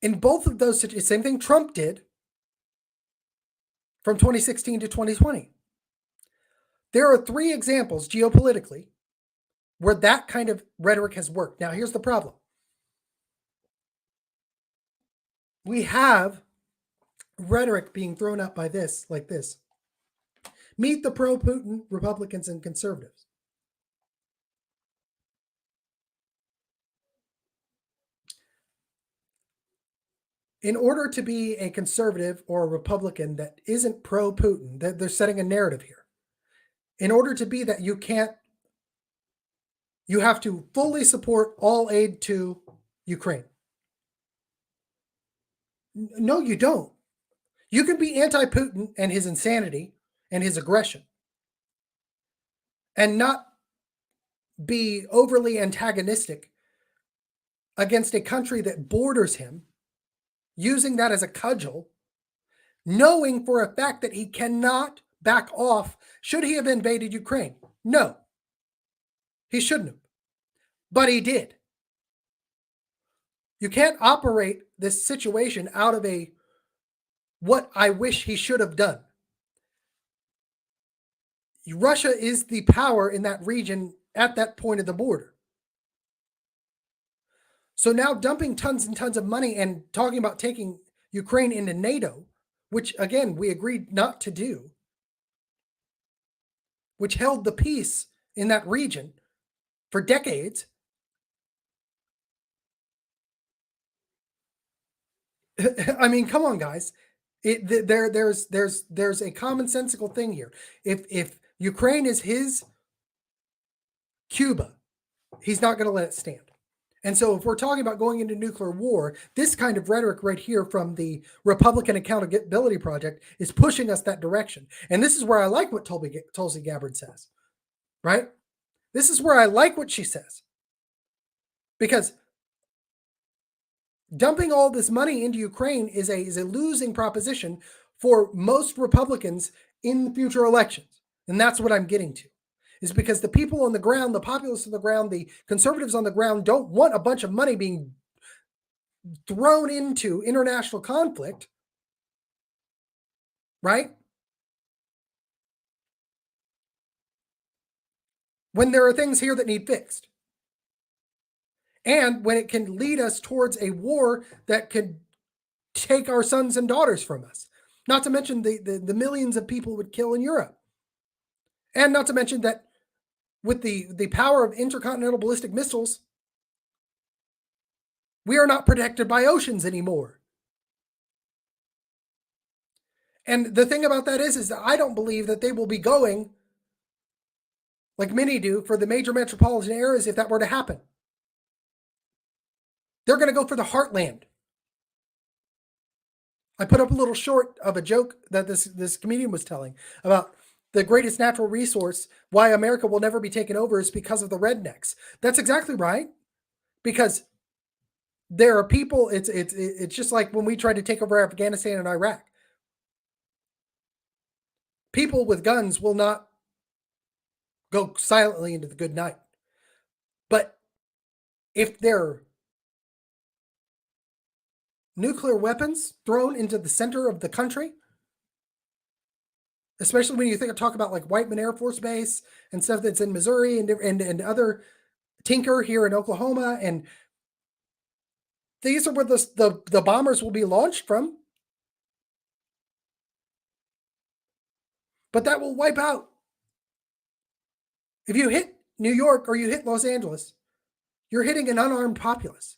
A: In both of those situations, same thing Trump did from 2016 to 2020. There are 3 examples geopolitically where that kind of rhetoric has worked. Now, here's the problem. We have rhetoric being thrown out by this, like this. Meet the pro-Putin Republicans and conservatives. In order to be a conservative or a Republican that isn't pro-Putin, they're setting a narrative here. In order to be that, you have to fully support all aid to Ukraine. No, you don't. You can be anti-Putin and his insanity and his aggression and not be overly antagonistic against a country that borders him, using that as a cudgel, knowing for a fact that he cannot back off should he have invaded Ukraine. No, he shouldn't have, but he did. You can't operate this situation out of a what I wish he should have done. Russia is the power in that region at that point of the border. So now dumping tons and tons of money and talking about taking Ukraine into NATO, which again, we agreed not to do, which held the peace in that region for decades. I mean, come on, guys. There's a commonsensical thing here. If Ukraine is his Cuba, he's not going to let it stand. And so if we're talking about going into nuclear war, this kind of rhetoric right here from the Republican Accountability Project is pushing us that direction. And this is where I like what Tulsi Gabbard says, right? This is where I like what she says. Because dumping all this money into Ukraine is a losing proposition for most Republicans in future elections. And that's what I'm getting to. Is because the people on the ground, the populace on the ground, the conservatives on the ground don't want a bunch of money being thrown into international conflict, right? When there are things here that need fixed. And when it can lead us towards a war that could take our sons and daughters from us. Not to mention the millions of people it would kill in Europe. And not to mention that with the power of intercontinental ballistic missiles, we are not protected by oceans anymore. And the thing about that is that I don't believe that they will be going, like many do, for the major metropolitan areas if that were to happen. They're going to go for the heartland. I put up a little short of a joke that this comedian was telling about the greatest natural resource, why America will never be taken over, is because of the rednecks. That's exactly right. Because there are people, it's just like when we tried to take over Afghanistan and Iraq. People with guns will not go silently into the good night. But if there are nuclear weapons thrown into the center of the country, especially when you talk about like Whiteman Air Force Base and stuff that's in Missouri and other Tinker here in Oklahoma. And these are where the bombers will be launched from. But that will wipe out If you hit New York or you hit Los Angeles, you're hitting an unarmed populace.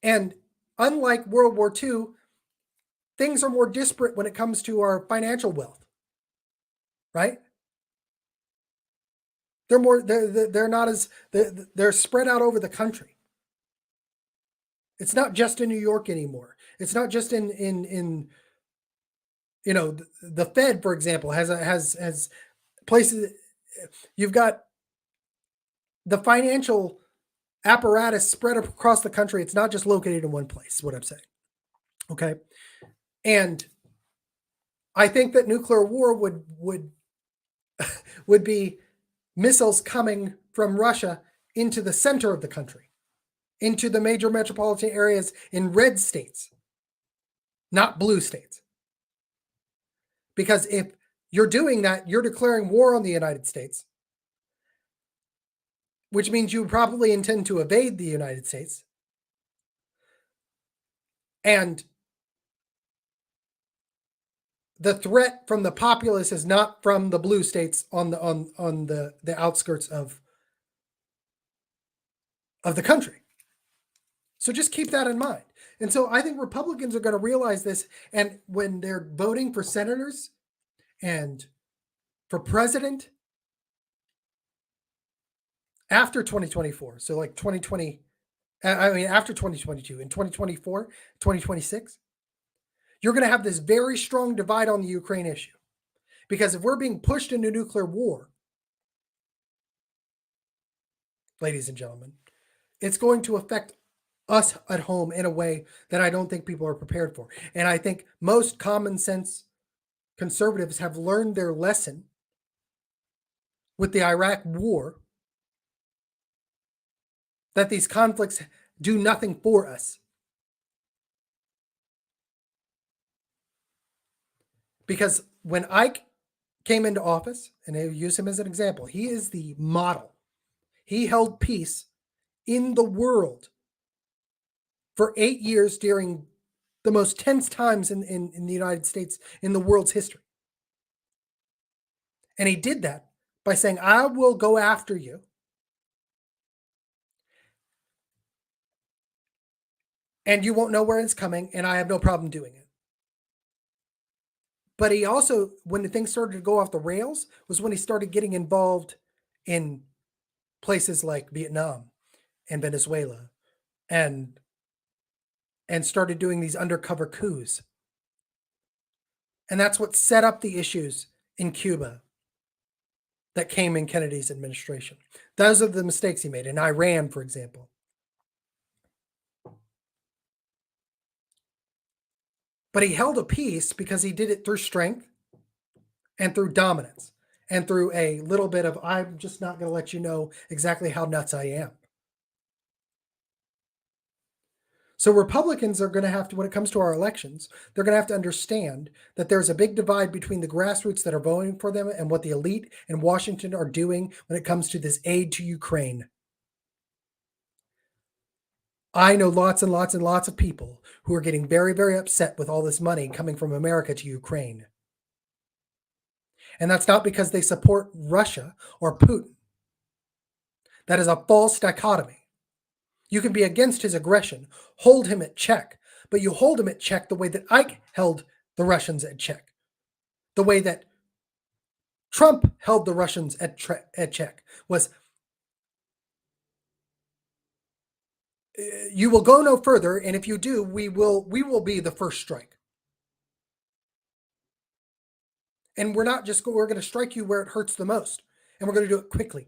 A: And unlike World War II, things are more disparate when it comes to our financial wealth, right? They're not as, they're spread out over the country. It's not just in New York anymore. It's not just in you know, the Fed, for example, has places. You've got the financial apparatus spread across the country. It's not just located in one place, is what I'm saying. Okay. And I think that nuclear war would be missiles coming from Russia into the center of the country, into the major metropolitan areas in red states, not blue states. Because if you're doing that, you're declaring war on the United States, which means you probably intend to invade the United States. And the threat from the populace is not from the blue states on the outskirts of the country. So just keep that in mind. And so I think Republicans are going to realize this. And when they're voting for senators and for president after 2024, so like 2020, after 2022, in 2024, 2026, you're going to have this very strong divide on the Ukraine issue. Because if we're being pushed into nuclear war, ladies and gentlemen, it's going to affect us at home in a way that I don't think people are prepared for. And I think most common sense conservatives have learned their lesson with the Iraq war, that these conflicts do nothing for us. Because when Ike came into office, and I use him as an example, he is the model. He held peace in the world for 8 years during the most tense times in the United States, in the world's history. And he did that by saying, I will go after you. And you won't know where it's coming, and I have no problem doing it. But he also, when the things started to go off the rails, was when he started getting involved in places like Vietnam and Venezuela and started doing these undercover coups. And that's what set up the issues in Cuba that came in Kennedy's administration. Those are the mistakes he made in Iran, for example. But he held a peace because he did it through strength and through dominance and through a little bit of, I'm just not going to let you know exactly how nuts I am. So Republicans are going to have to, when it comes to our elections, they're going to have to understand that there's a big divide between the grassroots that are voting for them and what the elite in Washington are doing when it comes to this aid to Ukraine. I know lots and lots and lots of people who are getting very, very upset with all this money coming from America to Ukraine. And that's not because they support Russia or Putin. That is a false dichotomy. You can be against his aggression, hold him at check, but you hold him at check the way that Ike held the Russians at check, the way that Trump held the Russians at check was, you will go no further, and if you do, we will be the first strike. And we're going to strike you where it hurts the most, and we're going to do it quickly.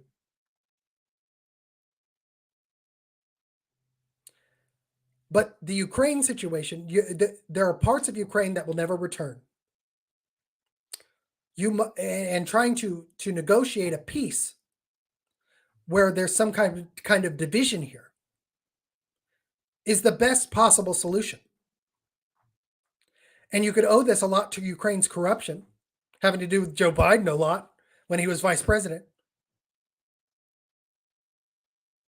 A: But the Ukraine situation, there are parts of Ukraine that will never return. And trying to negotiate a peace where there's some kind of division here is the best possible solution. And you could owe this a lot to Ukraine's corruption, having to do with Joe Biden a lot when he was vice president.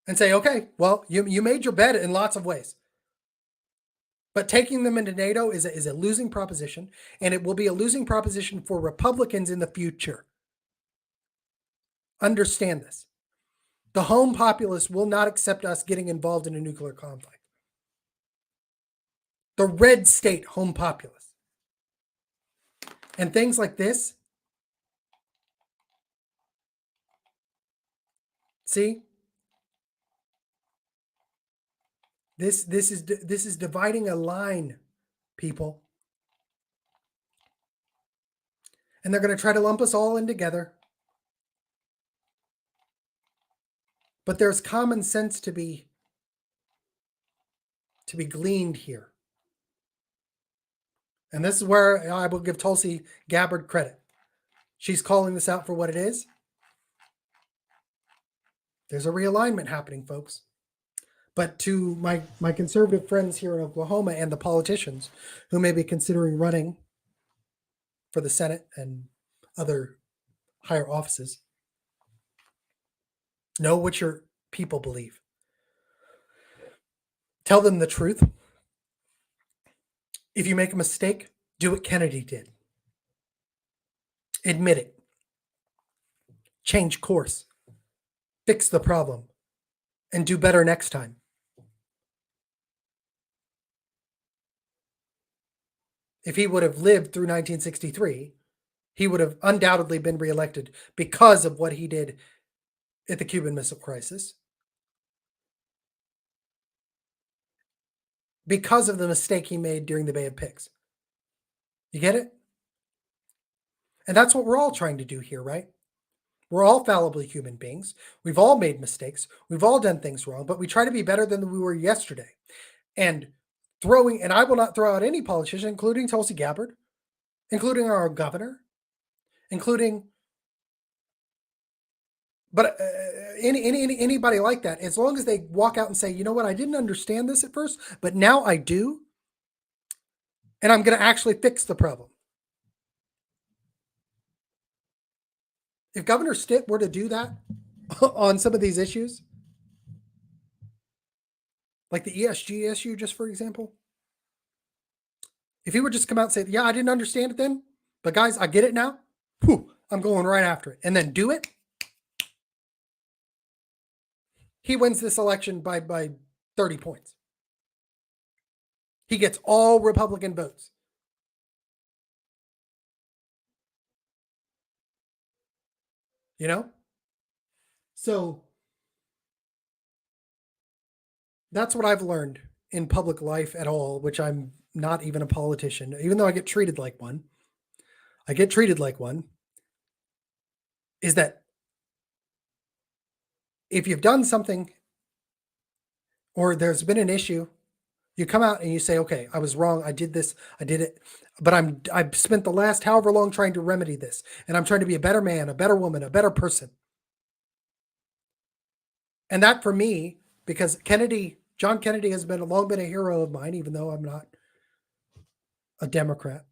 A: And say, okay, well, you made your bet in lots of ways. But taking them into NATO is a losing proposition, and it will be a losing proposition for Republicans in the future. understand this. The home populace will not accept us getting involved in a nuclear conflict. The red state home populace. And things like this. See? This is dividing a line, people. And they're going to try to lump us all in together. But there's common sense to be gleaned here. And this is where I will give Tulsi Gabbard credit. She's calling this out for what it is. There's a realignment happening, folks. But to my conservative friends here in Oklahoma and the politicians who may be considering running for the Senate and other higher offices, know what your people believe. Tell them the truth. If you make a mistake, do what Kennedy did. Admit it. Change course. Fix the problem. And do better next time. If he would have lived through 1963, he would have undoubtedly been reelected because of what he did at the Cuban Missile Crisis. Because of the mistake he made during the Bay of Pigs. You get it? And that's what we're all trying to do here, right? We're all fallibly human beings. We've all made mistakes. We've all done things wrong, but we try to be better than we were yesterday. And I will not throw out any politician, including Tulsi Gabbard, including our governor, but anybody like that, as long as they walk out and say, you know what, I didn't understand this at first, but now I do, and I'm going to actually fix the problem. If Governor Stitt were to do that on some of these issues, like the ESG issue, just for example, if he would just come out and say, yeah, I didn't understand it then, but guys, I get it now. Whew, I'm going right after it, and then do it. He wins this election by 30 points. He gets all Republican votes. You know? So that's what I've learned in public life at all, which I'm not even a politician, even though I get treated like one. Is that if you've done something or there's been an issue, you come out and you say, okay, I was wrong. I did this. I did it. But I've spent the last however long trying to remedy this. And I'm trying to be a better man, a better woman, a better person. And that for me, because John Kennedy has long been a hero of mine, even though I'm not a Democrat.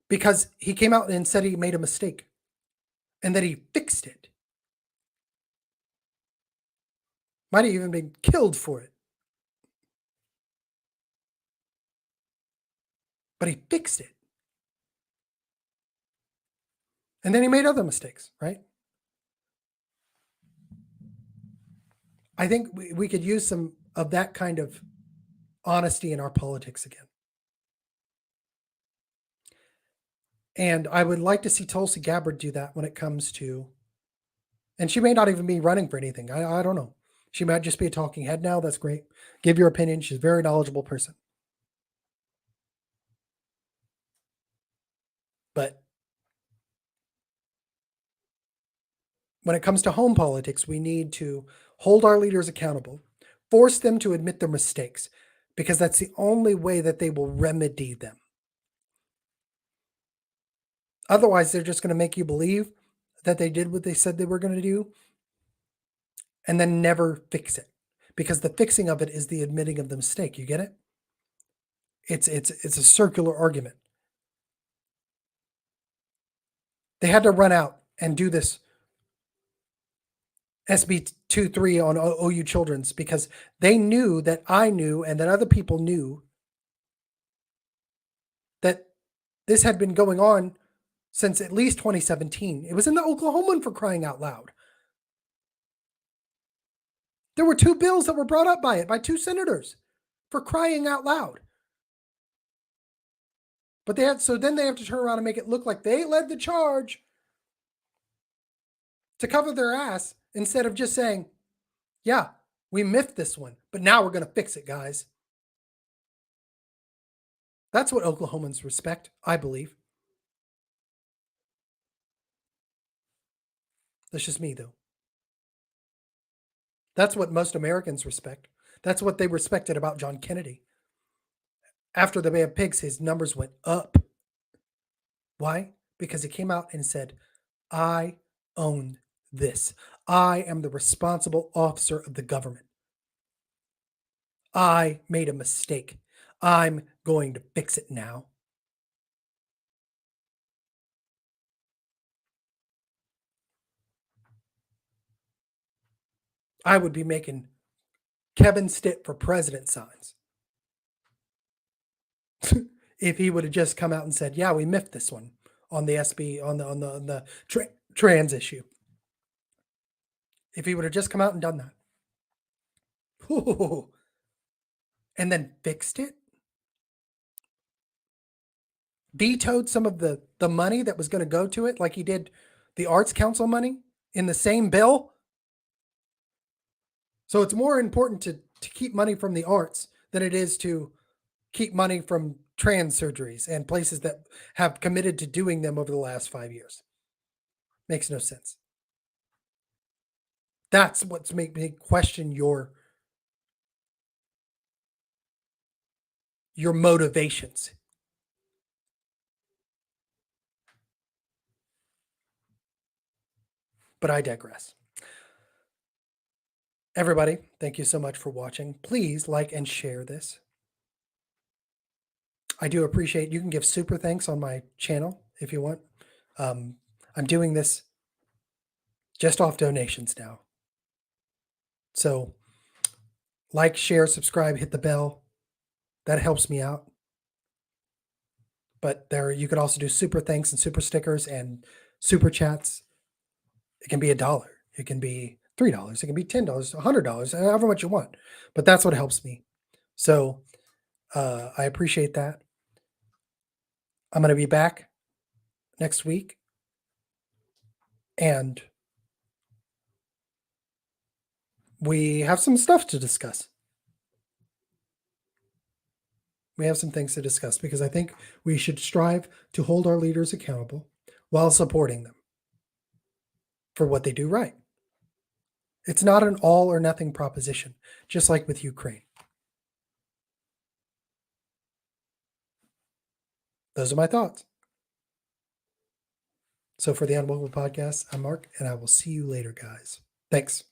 A: Because he came out and said he made a mistake and that he fixed it. Might have even been killed for it. But he fixed it. And then he made other mistakes, right? I think we could use some of that kind of honesty in our politics again. And I would like to see Tulsi Gabbard do that when it comes to, and she may not even be running for anything. I don't know. She might just be a talking head now. That's great. Give your opinion. She's a very knowledgeable person. But when it comes to home politics, we need to hold our leaders accountable, force them to admit their mistakes, because that's the only way that they will remedy them. Otherwise, they're just going to make you believe that they did what they said they were going to do and then never fix it, because the fixing of it is the admitting of the mistake. You get it? It's a circular argument. They had to run out and do this SB 23 on OU Children's because they knew that I knew and that other people knew that this had been going on since at least 2017. It was in the Oklahoman, for crying out loud. There were 2 bills that were brought up by 2 senators, for crying out loud. But then they have to turn around and make it look like they led the charge to cover their ass, instead of just saying, yeah, we miffed this one, but now we're going to fix it, guys. That's what Oklahomans respect, I believe. That's just me, though. That's what most Americans respect. That's what they respected about John Kennedy. After the Bay of Pigs, his numbers went up. Why? Because he came out and said, I own this. I am the responsible officer of the government. I made a mistake. I'm going to fix it now. I would be making Kevin Stitt for president signs if he would have just come out and said, yeah, we miffed this one on the SB, on the trans issue. If he would have just come out and done that. Ooh. And then fixed it. Vetoed some of the money that was going to go to it, like he did the Arts Council money in the same bill. So it's more important to keep money from the arts than it is to keep money from trans surgeries and places that have committed to doing them over the last 5 years. Makes no sense. That's what's made me question your motivations. But I digress. Everybody, thank you so much for watching. Please like and share this. I do appreciate, you can give super thanks on my channel if you want. I'm doing this just off donations now. So like, share, subscribe, hit the bell. That helps me out. But you could also do super thanks and super stickers and super chats. It can be $1. It can be $3. It can be $10, $100, however much you want. But that's what helps me. So I appreciate that. I'm going to be back next week. And we have some stuff to discuss. We have some things to discuss because I think we should strive to hold our leaders accountable while supporting them for what they do right. It's not an all or nothing proposition, just like with Ukraine. Those are my thoughts. So for the Unbelievable Podcast, I'm Mark, and I will see you later, guys. Thanks.